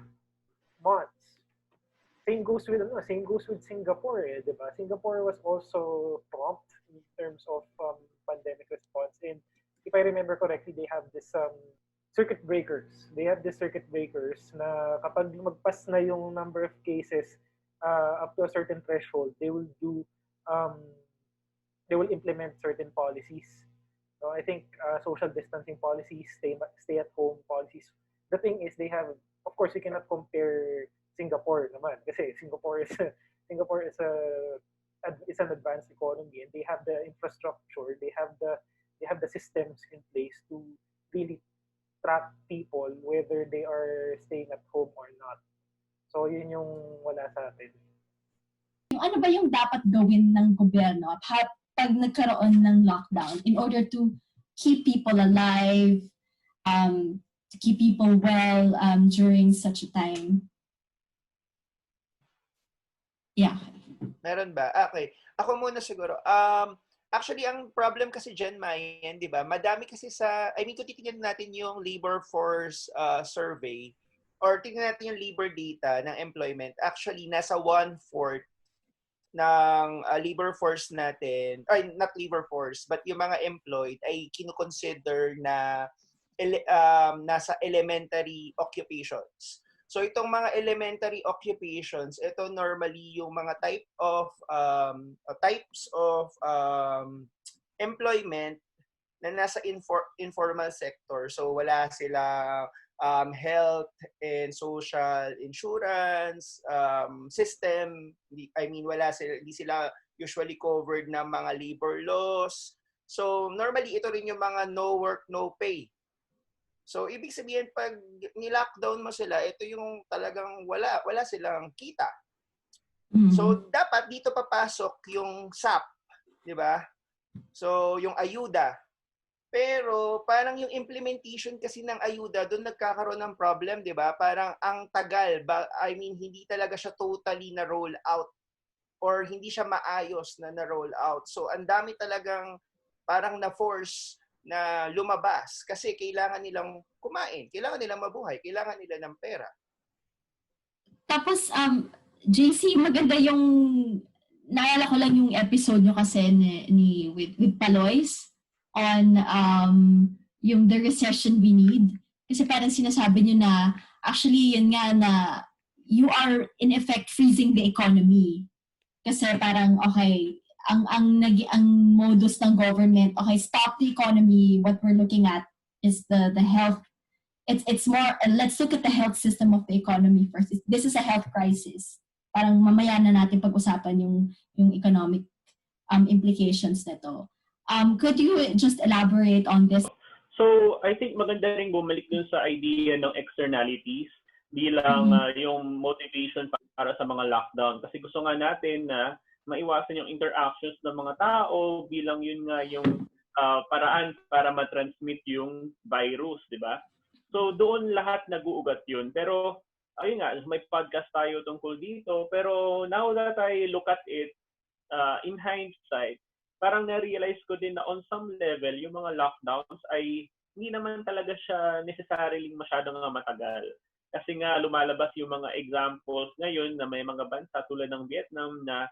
months. Same goes with Singapore, di ba? Singapore was also prompt in terms of pandemic response. And if I remember correctly, they have this circuit breakers. They have these circuit breakers na kapag magpas na yung number of cases up to a certain threshold, they will implement certain policies. So I think social distancing policies, stay at home policies. The thing is, they have, of course, you cannot compare Singapore naman kasi Singapore is an advanced economy, and they have the infrastructure, they have the systems in place to really track people whether they are staying at home or not. So yun yung wala sa atin. Ano ba yung dapat gawin ng gobyerno pag nagkaroon ng lockdown in order to keep people alive, to keep people well during such a time? Yeah. Meron ba? Okay. Ako muna siguro. Actually, ang problem kasi dyan, Mayan, di ba? Madami kasi kung titingnan natin yung labor force survey, or tingnan natin yung labor data ng employment, actually, nasa 1/4 ng labor force natin, ay, not labor force, but yung mga employed ay kinukonsider na nasa elementary occupations. So itong mga elementary occupations, ito normally yung mga types of employment na nasa informal sector. So wala sila health and social insurance system. Hindi sila usually covered ng mga labor laws. So normally ito rin yung mga no work, no pay. So, ibig sabihin, pag ni-lockdown mo sila, ito yung talagang wala silang kita. Mm-hmm. So, dapat dito papasok yung SAP, di ba? So, yung ayuda. Pero parang yung implementation kasi ng ayuda, doon nagkakaroon ng problem, di ba? Parang ang tagal, I mean, hindi talaga siya totally na roll out or hindi siya maayos na na-roll out. So, ang dami talagang parang na-force na lumabas kasi kailangan nilang kumain, kailangan nilang mabuhay, kailangan nila ng pera. Tapos, JC, maganda yung, naalala ko lang yung episode nyo kasi with Paloys on yung The Recession We Need. Kasi parang sinasabi nyo na, actually, yun nga na you are in effect freezing the economy. Kasi parang, okay, ang modus ng government, okay, stop the economy. What we're looking at is the health. It's more, let's look at the health system of the economy first. This is a health crisis. Parang mamaya na natin pag-usapan yung economic implications nito. Could you just elaborate on this? So, I think maganda rin bumalik dun sa idea ng externalities bilang yung motivation para sa mga lockdown. Kasi gusto nga natin na maiwasan yung interactions ng mga tao bilang yun nga yung paraan para matransmit yung virus, di ba? So, doon lahat nag-uugat yun. Pero, ayun nga, may podcast tayo tungkol dito. Pero now that I look at it, in hindsight, parang na-realize ko din na on some level, yung mga lockdowns ay hindi naman talaga siya necessarily masyadong matagal. Kasi nga lumalabas yung mga examples ngayon na may mga bansa tulad ng Vietnam na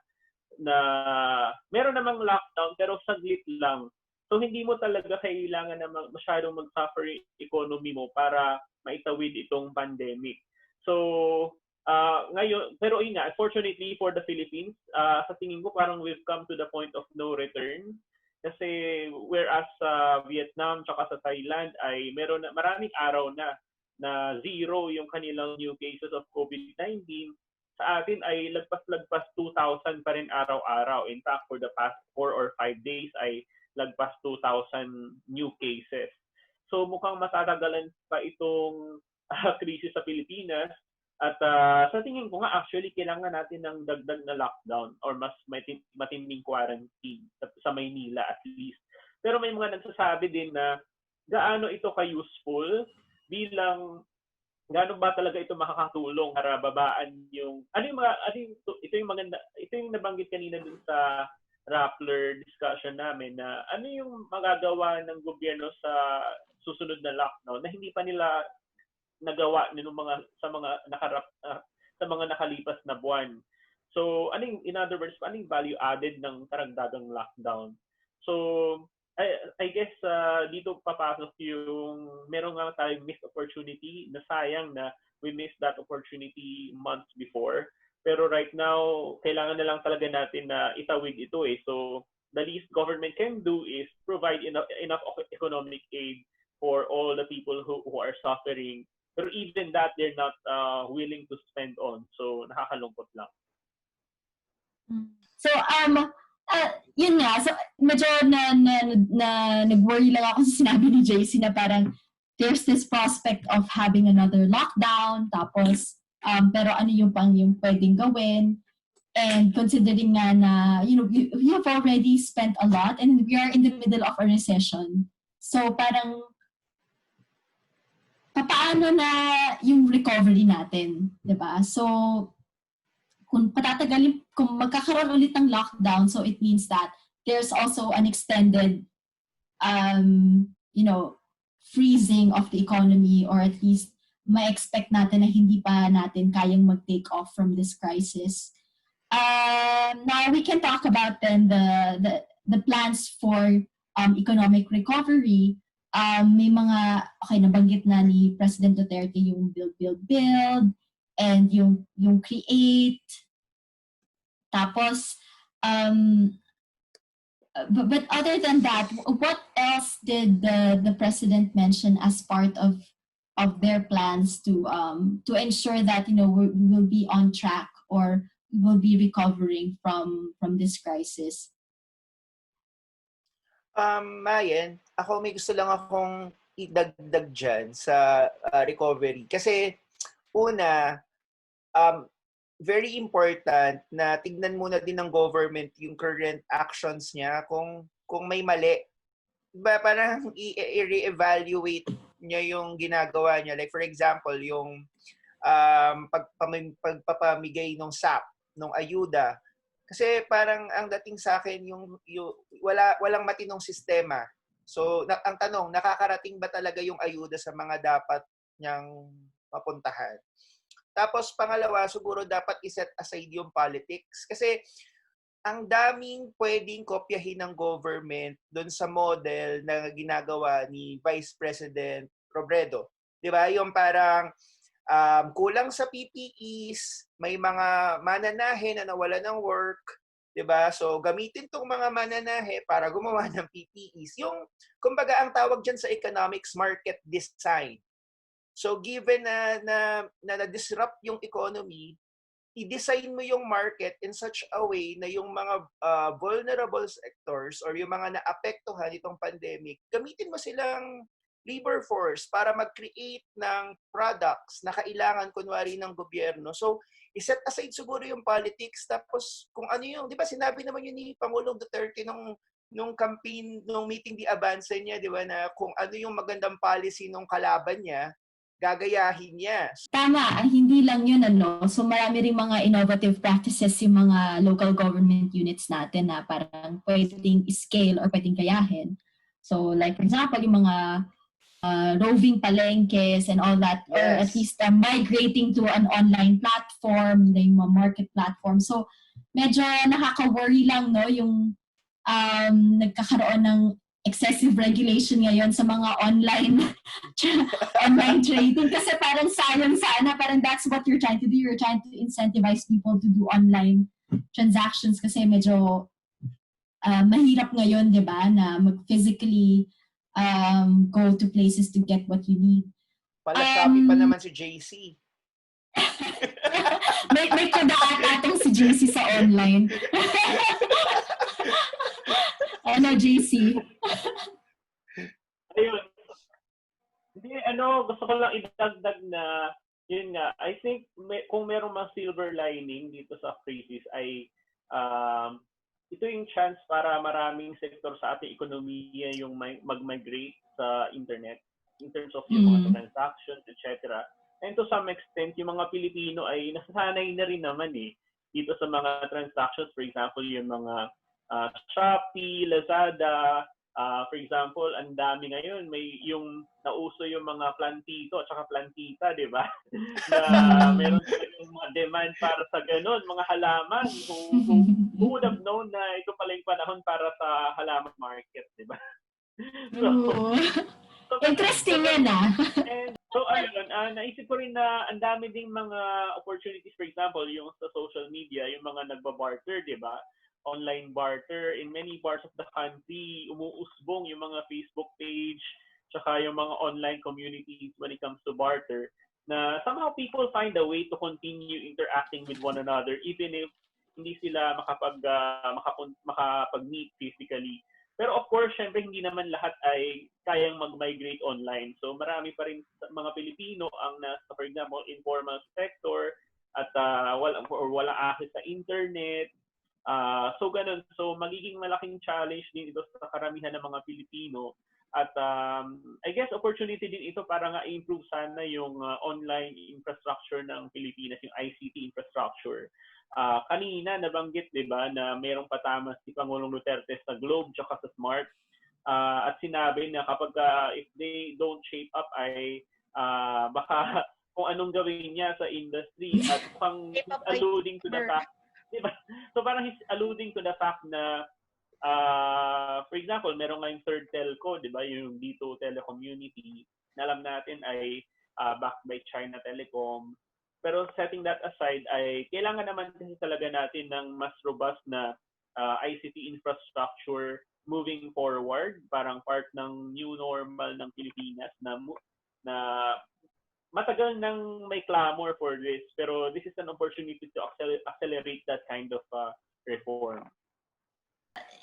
meron namang lockdown pero saglit lang. So hindi mo talaga kailangan na masyadong mag-suffer yung economy mo para maitawid itong pandemic. So ngayon, pero yun nga, fortunately for the Philippines, sa tingin ko parang we've come to the point of no return. Kasi whereas sa Vietnam tsaka sa Thailand ay maraming araw na zero yung kanilang new cases of COVID-19, sa atin ay lagpas 2,000 pa rin araw-araw. In fact, for the past 4 or 5 days ay lagpas 2,000 new cases. So mukhang matatagalan pa itong krisis sa Pilipinas. At sa tingin ko nga, actually, kailangan natin ng dagdag na lockdown or mas matinding quarantine sa Maynila at least. Pero may mga nagsasabi din na gaano ito ka-useful bilang gaano ba talaga ito makakatulong para babaan yung ito yung nabanggit kanina dun sa Rappler discussion namin na ano yung magagawa ng gobyerno sa susunod na lockdown na hindi pa nila nagawa sa mga nakalipas na buwan. So, in other words, anong value added ng karagdagang lockdown? So, I guess dito papasok yung meron nga tayong missed opportunity na sayang na we missed that opportunity months before. Pero right now, kailangan na lang talaga natin na itawid ito eh. So, the least government can do is provide enough economic aid for all the people who are suffering. Pero even that, they're not willing to spend on. So, nakakalungkot lang. So, yun nga. So, medyo nag-worry lang ako sa sinabi ni JC na parang there's this prospect of having another lockdown. Tapos, pero ano yung pwedeng gawin. And considering nga na, we have already spent a lot and we are in the middle of a recession. So, parang paano na yung recovery natin, 'di ba? So kung magkakaroon ulit ng lockdown, so it means that there's also an extended freezing of the economy, or at least ma-expect natin na hindi pa natin kayang mag-take off from this crisis. Now we can talk about then the plans for economic recovery. May mga, nabanggit na ni President Duterte yung build, and yung create. Tapos, but other than that, what else did the President mention as part of their plans to ensure that, we will be on track or we will be recovering from this crisis? Mayen, ako may gusto lang akong idagdag dyan sa recovery. Kasi una, very important na tignan muna din ng government yung current actions niya kung may mali parang i-reevaluate niya yung ginagawa niya. Like for example, yung pagpapamigay ng SAP, ng ayuda. Kasi parang ang dating sa akin yung walang matinong sistema. So ang tanong, nakakarating ba talaga yung ayuda sa mga dapat niyang mapuntahan? Tapos pangalawa, siguro dapat iset aside yung politics kasi ang daming pwedeng kopyahin ng government doon sa model na ginagawa ni Vice President Robredo. 'Di ba? Yung parang kulang sa PPEs, may mga mananahe na nawala ng work, 'di ba? So gamitin tong mga mananahe para gumawa ng PPEs. Yung kumbaga ang tawag diyan sa economics, market design. So given na disrupt yung economy, i-design mo yung market in such a way na yung mga vulnerable sectors or yung mga naapektuhan itong pandemic, gamitin mo silang labor force para mag-create ng products na kailangan kunwari ng gobyerno. So, iset aside siguro yung politics, tapos kung ano yung, di ba sinabi naman yun ni Pangulong Duterte nung campaign, nung meeting di avance niya, di ba, na kung ano yung magandang policy nung kalaban niya, gagayahin niya. Tama, hindi lang yun ano. So marami ring mga innovative practices yung mga local government units natin na parang pwedeng scale or pwedeng kayahin. So like for example, yung mga roving palengkes and all that, or at least migrating to an online platform, yung mga market platform. So medyo nakaka-worry lang no yung nagkakaroon ng excessive regulation ngayon sa mga online online trading kasi parang sayang sana, parang that's what you're trying to do. You're trying to incentivize people to do online transactions kasi medyo mahirap ngayon, di ba, na mag-physically go to places to get what you need. Shopee pa naman si JC. may kudaan atong si JC sa online. Ano, JC? Ayun. Hindi, gusto ko lang idagdag na, yun nga, I think kung merong mga silver lining dito sa crisis ay ito yung chance para maraming sektor sa ating ekonomiya yung mag-migrate sa internet in terms of yung mga transactions, etc. And to some extent, yung mga Pilipino ay nasasanay na rin naman dito sa mga transactions. For example, yung mga Shopee, Lazada, for example, ang dami ngayon, may yung nauso yung mga plantito at saka plantita, di ba? Na meron yung mga demand para sa ganun, mga halaman. Who would have known na ito pala yung panahon para sa halaman market, di ba? So, interesting yan And so ayun, naisip ko rin na ang dami ding mga opportunities, for example, yung sa social media, yung mga nagbabarter, di ba? Online barter in many parts of the country, umuusbong yung mga Facebook page, tsaka yung mga online communities when it comes to barter, na somehow people find a way to continue interacting with one another even if hindi sila makapag-meet physically. Pero of course, syempre hindi naman lahat ay kayang mag-migrate online. So marami pa rin mga Pilipino ang nasa, for example, informal sector at wala access sa internet. So ganun. So magiging malaking challenge din ito sa karamihan ng mga Pilipino. At I guess opportunity din ito para nga i-improve sana yung online infrastructure ng Pilipinas, yung ICT infrastructure. Kanina nabanggit, 'di ba, na mayroong patama si Pangulong Duterte sa Globe tsaka sa Smart. At sinabi na kapag if they don't shape up ay baka kung anong gawin niya sa industry at pang alluding to the fact, diba? So parang he's alluding to the fact na for example, meron ngayong third telco, di ba, yung dito telecommunity na alam natin ay backed by China Telecom. Pero setting that aside, ay kailangan naman kasi talaga natin ng mas robust na ICT infrastructure moving forward, parang part ng new normal ng Pilipinas na matagal nang may clamor for this, pero this is an opportunity to accelerate that kind of reform.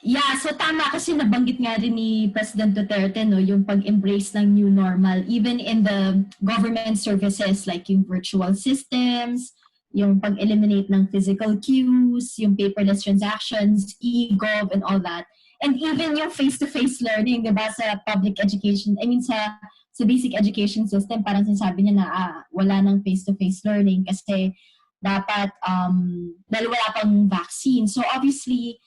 Yeah, so tama kasi nabanggit nga rin ni President Duterte no, yung pag-embrace ng new normal even in the government services like yung virtual systems, yung pag-eliminate ng physical queues, yung paperless transactions, e-gov and all that. And even yung face-to-face learning, di ba, sa public education, I mean, sa basic education system, parang sinasabi niya na wala nang face-to-face learning kasi dapat, dahil wala pang vaccine. So obviously,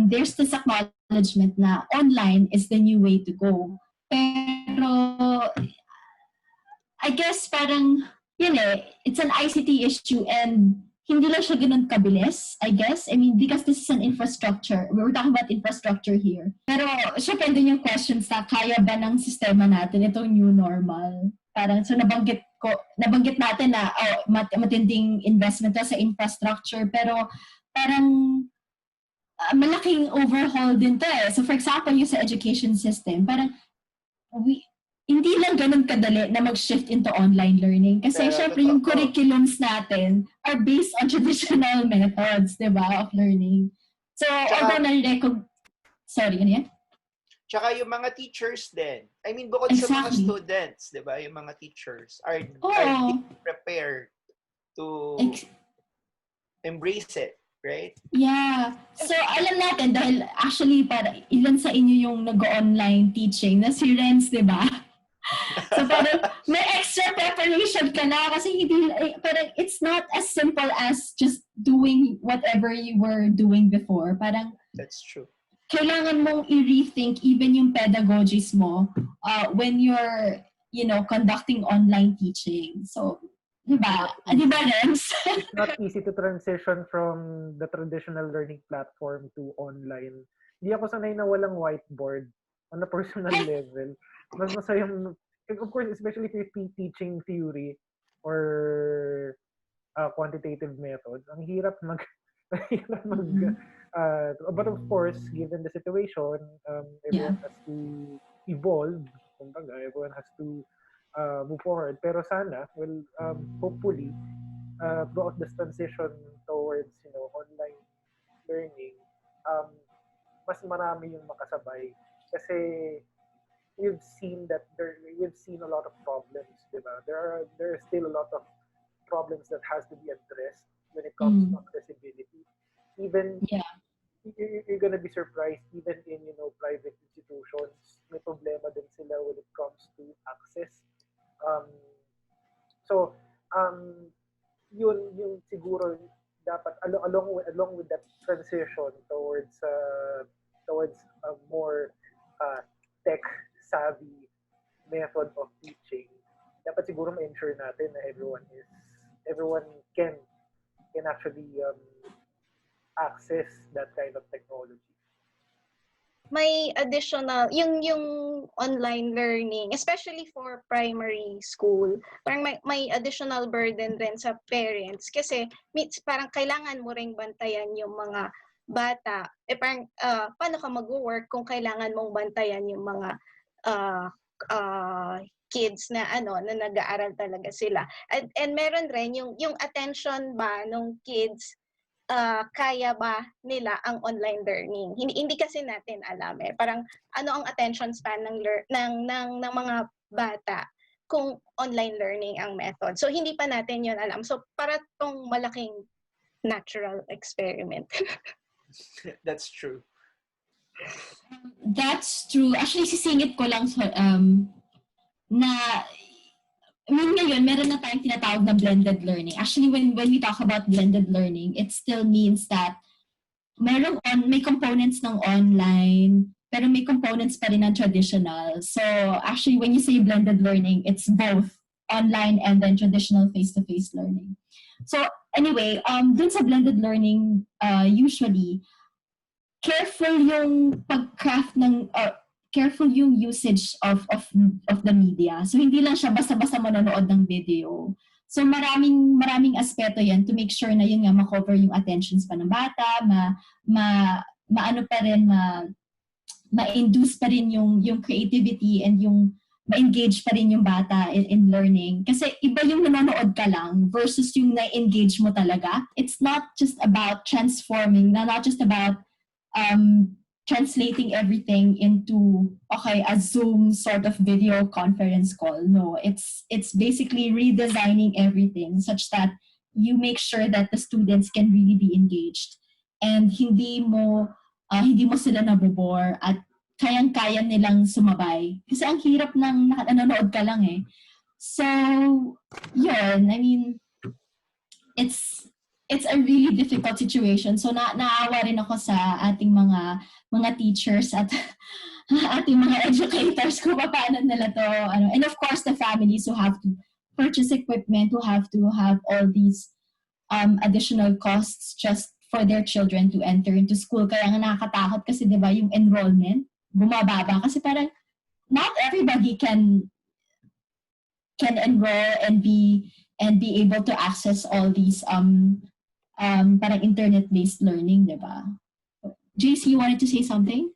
there's this acknowledgement na online is the new way to go. Pero, I guess parang, yun it's an ICT issue and hindi lang siya ganun kabilis, I guess. I mean, because this is an infrastructure. We're talking about infrastructure here. Pero, syempre din yung questions na kaya ba ng sistema natin itong new normal? Parang, so nabanggit natin na matinding investment sa infrastructure. Pero, parang, malaking overhaul din to eh. So, for example, yung sa education system, parang, hindi lang ganun kadali na mag-shift into online learning. Kasi syempre yung curriculums natin are based on traditional methods, di ba, of learning. So, although sorry, ano yan? Tsaka yung mga teachers din. I mean, bukod sa mga students, di ba, yung mga teachers are prepared to embrace it, right? Yeah. So, alam natin, dahil actually, ilan sa inyo yung nag-online teaching, na si Renz, di ba? So parang may extra preparation ka na kasi parang it's not as simple as just doing whatever you were doing before. Parang that's true. Kailangan mong i-rethink even yung pedagogies mo when you're, conducting online teaching. So, di ba, Renz? It's not easy to transition from the traditional learning platform to online. Hindi ako sanay na walang whiteboard on a personal level. Mas masayang, of course, especially if you're teaching theory or quantitative methods, ang hirap but of course, given the situation, everyone has to evolve. Kumbaga, everyone has to move forward. Pero sana, hopefully, throughout this transition towards, online learning, mas marami yung makasabay. Kasi we've seen a lot of problems, diba? There are still a lot of problems that has to be addressed when it comes to accessibility. Even you're gonna be surprised, even in private institutions, may problema din sila when it comes to access. Yun yung siguro dapat along with that transition towards a more tech savvy method of teaching, dapat siguro ma-ensure natin na everyone can actually access that kind of technology. May additional, yung online learning, especially for primary school, parang may additional burden rin sa parents kasi parang kailangan mo ring bantayan yung mga bata. Parang paano ka mag-work kung kailangan mong bantayan yung mga kids na na nag-aaral talaga sila. And meron rin yung attention ba nung kids, kaya ba nila ang online learning? Hindi kasi natin alam Parang ano ang attention span ng mga bata kung online learning ang method. So hindi pa natin 'yon alam. So para tong malaking natural experiment. That's true. That's true. Actually, sisingit ko lang na ngayon, meron na tayong tinatawag na blended learning. Actually, when we talk about blended learning, it still means that may components ng online, pero may components pa rin ng traditional. So, actually, when you say blended learning, it's both online and then traditional face-to-face learning. So, anyway, dun sa blended learning, usually, careful yung pag-craft ng careful yung usage of the media. So hindi lang siya basta-basta manonood ng video. So maraming aspeto yan to make sure na yun nga ma-cover yung attentions pa ng bata, maano pa rin ma-induce pa rin yung creativity and yung ma-engage pa rin yung bata in learning. Kasi iba yung nanonood ka lang versus yung na-engage mo talaga. It's not just about transforming, not just about translating everything into a Zoom sort of video conference call. No, it's basically redesigning everything such that you make sure that the students can really be engaged and hindi mo hindi mo sila nabobore at kayang-kaya nilang sumabay. Kasi ang hirap ng nanonood ka lang eh. So, yun, I mean, it's a really difficult situation. So naawa rin ako sa ating mga teachers at ating mga educators kung paano nila to and of course the families who have to purchase equipment, who have to have all these additional costs just for their children to enter into school. Kaya nga nakakatakot kasi 'di ba yung enrollment bumababa kasi parang not everybody can enroll and be able to access all these parang internet-based learning, di ba? JC, you wanted to say something?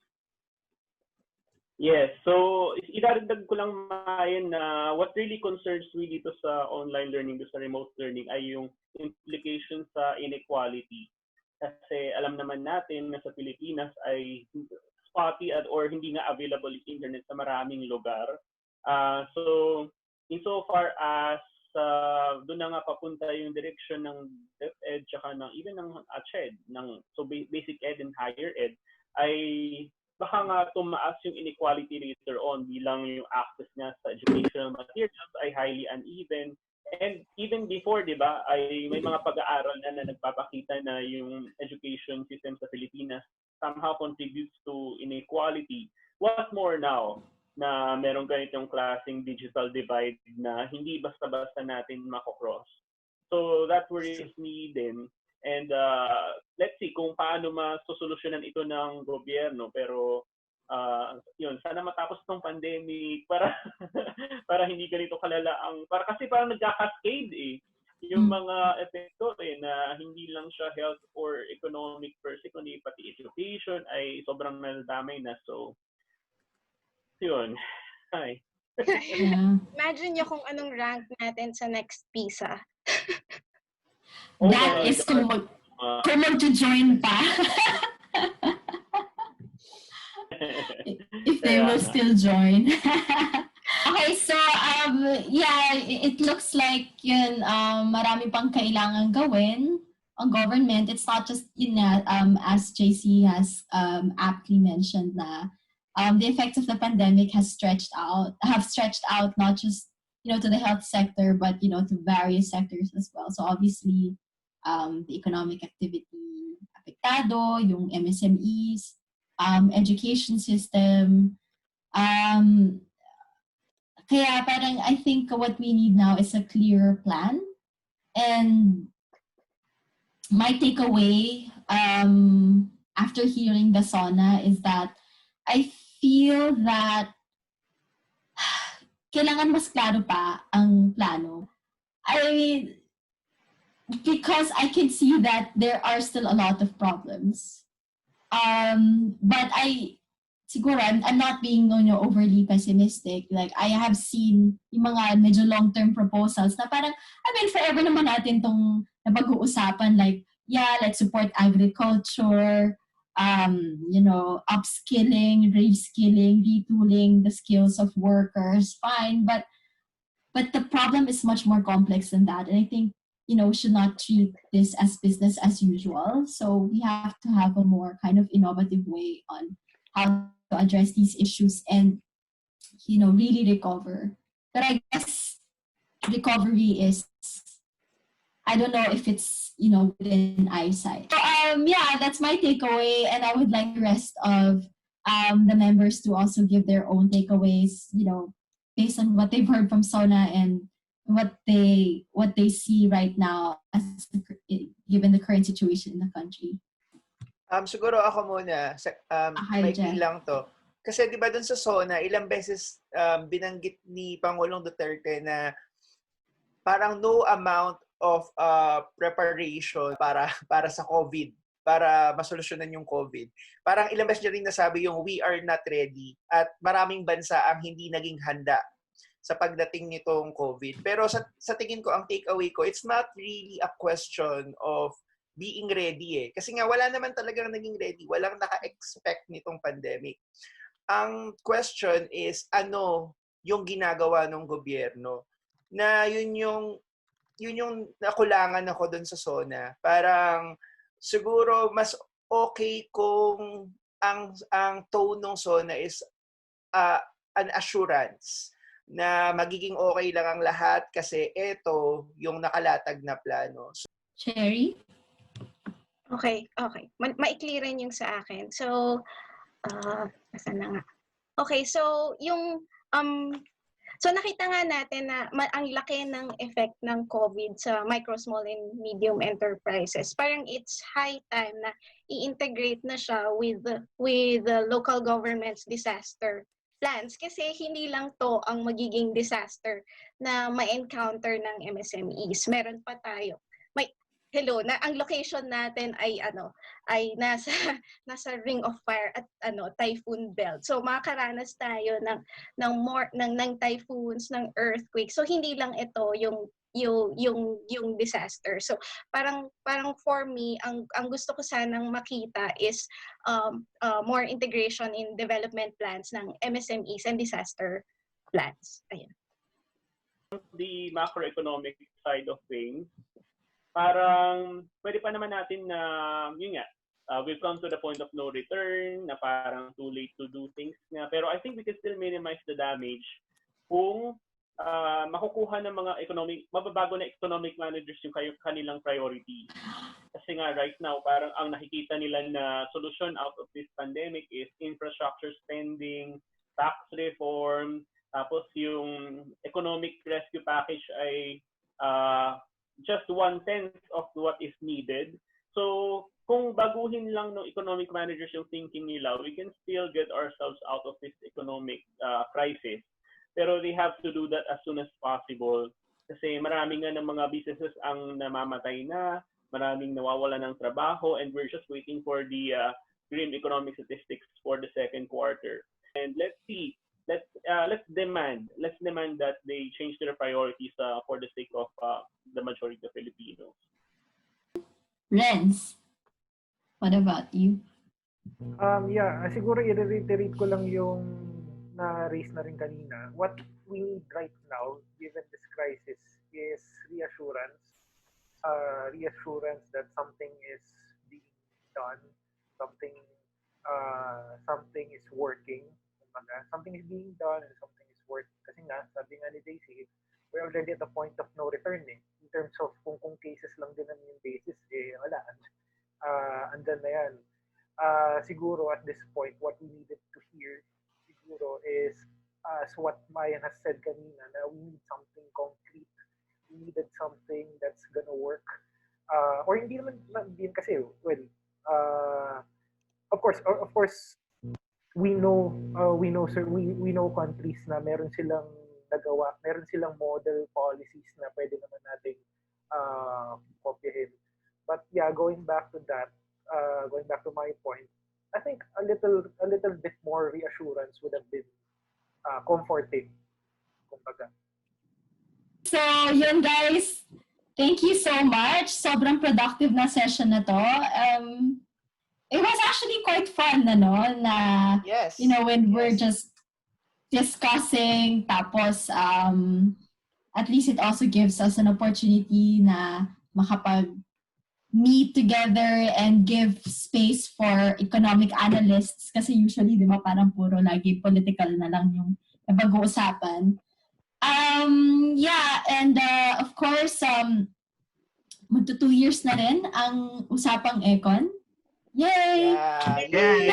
Yes. So, idadagdag ko lang Mayan na what really concerns me dito sa online learning, sa remote learning ay yung implications sa inequality. Kasi alam naman natin na sa Pilipinas ay spotty or hindi nga available yung internet sa maraming lugar. So, insofar as doon na nga papunta yung direction ng DepEd tsaka ng even ng CHED, so basic ed and higher ed, ay baka nga tumaas yung inequality later on bilang yung access niya sa educational materials ay highly uneven. And even before, di ba, ay may mga pag-aaral na nagpapakita na yung education system sa Pilipinas somehow contributes to inequality. What more now na merong ganitong klaseng digital divide na hindi basta-basta natin makocross. So that worries me din. And let's see kung paano masosolusyonan ito ng gobyerno. Pero yun, sana matapos tong pandemic para para hindi ganito kalala para kasi parang nagka-cascade yung mga epekto na hindi lang siya health or economic per se, kundi pati education ay sobrang nadamay na. So yun. Hi. Yeah. Imagine nyo kung anong rank natin sa next PISA. That is kung mag-join pa. If they will still join. Okay, so yeah, it looks like yun, marami pang kailangan gawin ang government. It's not just as JC has aptly mentioned na the effects of the pandemic have stretched out not just to the health sector but to various sectors as well. So obviously the economic activity apektado, yung MSMEs, education system. Kaya parang I think what we need now is a clear plan. And my takeaway after hearing the SONA is that I feel that kailangan mas klaro pa ang plano. I mean, because I can see that there are still a lot of problems. But siguro I'm not being overly pessimistic. Like I have seen yung mga medyo long-term proposals na parang, I mean, forever naman natin tong napag-uusapan like, yeah, let's support agriculture, upskilling, reskilling, retooling the skills of workers, fine. But the problem is much more complex than that. And I think, we should not treat this as business as usual. So we have to have a more kind of innovative way on how to address these issues and, really recover. But I guess recovery is, I don't know if it's, within eyesight. So, yeah, that's my takeaway. And I would like the rest of the members to also give their own takeaways, based on what they've heard from SONA and what they see right now as given the current situation in the country. Siguro ako muna, maikli lang to. Kasi 'di ba dun sa SONA, ilang beses binanggit ni Pangulong Duterte na parang no amount of preparation para sa COVID, para masolusyonan yung COVID. Parang ilang beses niya rin nasabi yung we are not ready at maraming bansa ang hindi naging handa sa pagdating nitong COVID. Pero sa tingin ko, ang takeaway ko, it's not really a question of being ready Kasi nga, wala naman talagang naging ready. Walang naka-expect nitong pandemic. Ang question is, ano yung ginagawa ng gobyerno? Na yun yung nakulangan ako dun sa SONA. Parang, siguro, mas okay kung ang tone ng SONA is an assurance na magiging okay lang ang lahat kasi ito yung nakalatag na plano. Cherry? Okay. Maikli rin yung sa akin. So, asan na nga? Okay, so so nakita nga natin na ang laki ng effect ng COVID sa micro, small, and medium enterprises. Parang it's high time na i-integrate na siya with the local government's disaster plans kasi hindi lang to ang magiging disaster na ma-encounter ng MSMEs. Meron pa tayo. Ang location natin ay nasa Ring of Fire at typhoon belt. So makakaranas tayo ng typhoons, ng earthquakes. So hindi lang ito yung disaster. So parang for me ang gusto ko sanang makita is more integration in development plans ng MSMEs and disaster plans. Ayun. The macroeconomic side of things, parang pwede pa naman natin na, yun nga, we've come to the point of no return, na parang too late to do things nga. Pero I think we can still minimize the damage kung makukuha ng mga mababago na economic managers yung kanilang priority. Kasi nga right now, parang ang nakikita nila na solution out of this pandemic is infrastructure spending, tax reform, tapos yung economic rescue package ay just 1/10 of what is needed. So, kung baguhin lang ng economic managers yung thinking nila, we can still get ourselves out of this economic crisis. Pero they have to do that as soon as possible. Kasi marami nga ng mga businesses ang namamatay na, maraming nawawala ng trabaho, and we're just waiting for the grim economic statistics for the second quarter. And let's see. Let's demand that they change their priorities for the sake of the majority of Filipinos. Renz, what about you? Siguro i-reiterate ko lang yung na-raise na rin kanina. What we need right now, given this crisis, is reassurance. Reassurance that something is being done, something is working. Something is being done and something is working. Kasi nga, sabi nga ni JC, we're already at the point of no return in terms of kung cases lang din naman yung basis, wala. Andyan na yan. Siguro at this point, what we needed to hear siguro is, as what Mayan has said kanina, na we need something concrete. We needed something that's gonna work. Or hindi naman din kasi, of course, we know countries na meron silang nagawa, meron silang model policies na pwede naman nating kopyahin. But yeah, going back to my point, I think a little bit more reassurance would have been comforting, kumbaga. So, yun guys, thank you so much. Sobrang productive na session na to. It was actually quite fun, Yes. When we're just discussing, tapos at least it also gives us an opportunity na makapag-meet together and give space for economic analysts kasi usually, di ba, parang puro lagi political na lang yung napag-uusapan. Of course, magto 2 years na rin ang Usapang Econ. Yay! Yeah, yay!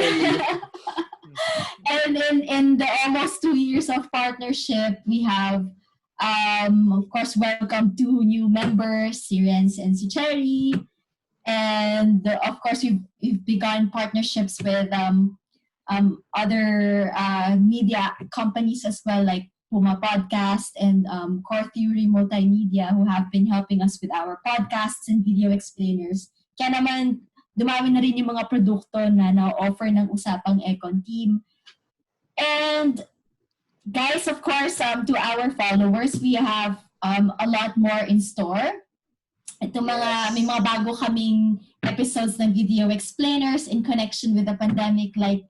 And in the almost 2 years of partnership, we have, of course, welcome 2 new members, si Renz and si Cherry. And of course, we've begun partnerships with other media companies as well, like Puma Podcast and Core Theory Multimedia, who have been helping us with our podcasts and video explainers. Kaya naman, dumami na rin yung mga produkto na na-offer ng Usapang Econ Team. And guys, of course, to our followers, we have a lot more in store. May mga bago kaming episodes ng video explainers in connection with the pandemic, like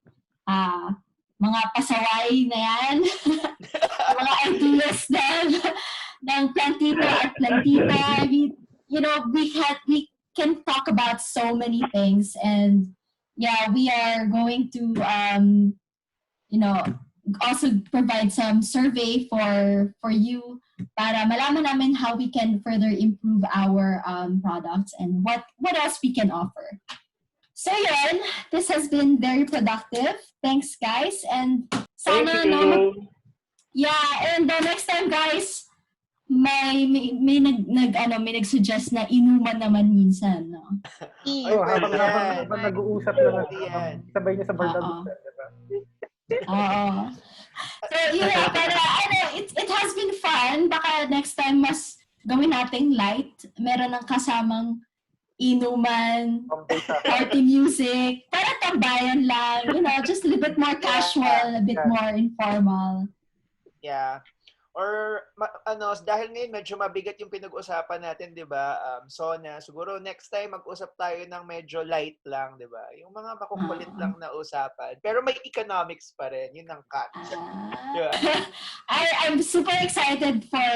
mga pasaway na yan, mga ideas ng plantito at plantita. We can talk about so many things, and yeah, we are going to also provide some survey for you para malaman namin how we can further improve our products and what else we can offer. So yun, this has been very productive. Thanks guys, and Thank sana you. and the next time guys, may nag-suggest na inuman naman minsan, no? Ay, Oh, pwede habang yan. nag-uusap lang, Pwede yan. sabay niya sa Oo. bardagutan, diba? Oo. So, para it has been fun. Baka next time mas gawin nating light. Meron ng kasamang inuman, party music, para tambayan lang, just a little bit more casual, a bit more informal. Yeah. Or dahil ngayon medyo mabigat yung pinag-usapan natin, 'di ba? SONA, siguro next time mag-usap tayo ng medyo light lang, 'di ba? Yung mga makukulit lang na usapan. Pero may economics pa rin, yun ang catch. Diba? I'm super excited for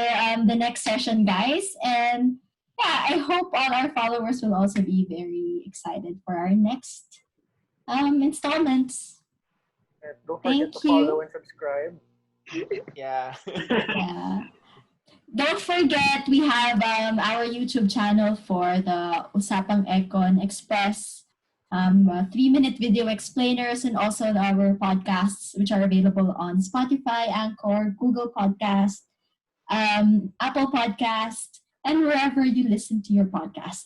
the next session, guys. And yeah, I hope all our followers will also be very excited for our next installments. And don't forget to follow and subscribe. Yeah. Yeah. Don't forget, we have our YouTube channel for the Usapang Econ Express, 3-minute video explainers, and also our podcasts, which are available on Spotify, Anchor, Google Podcast, Apple Podcast, and wherever you listen to your podcasts.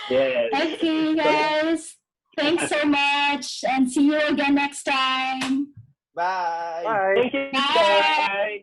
Yes. Okay, guys. Thanks so much, and see you again next time. Bye. Bye! Thank you, guys.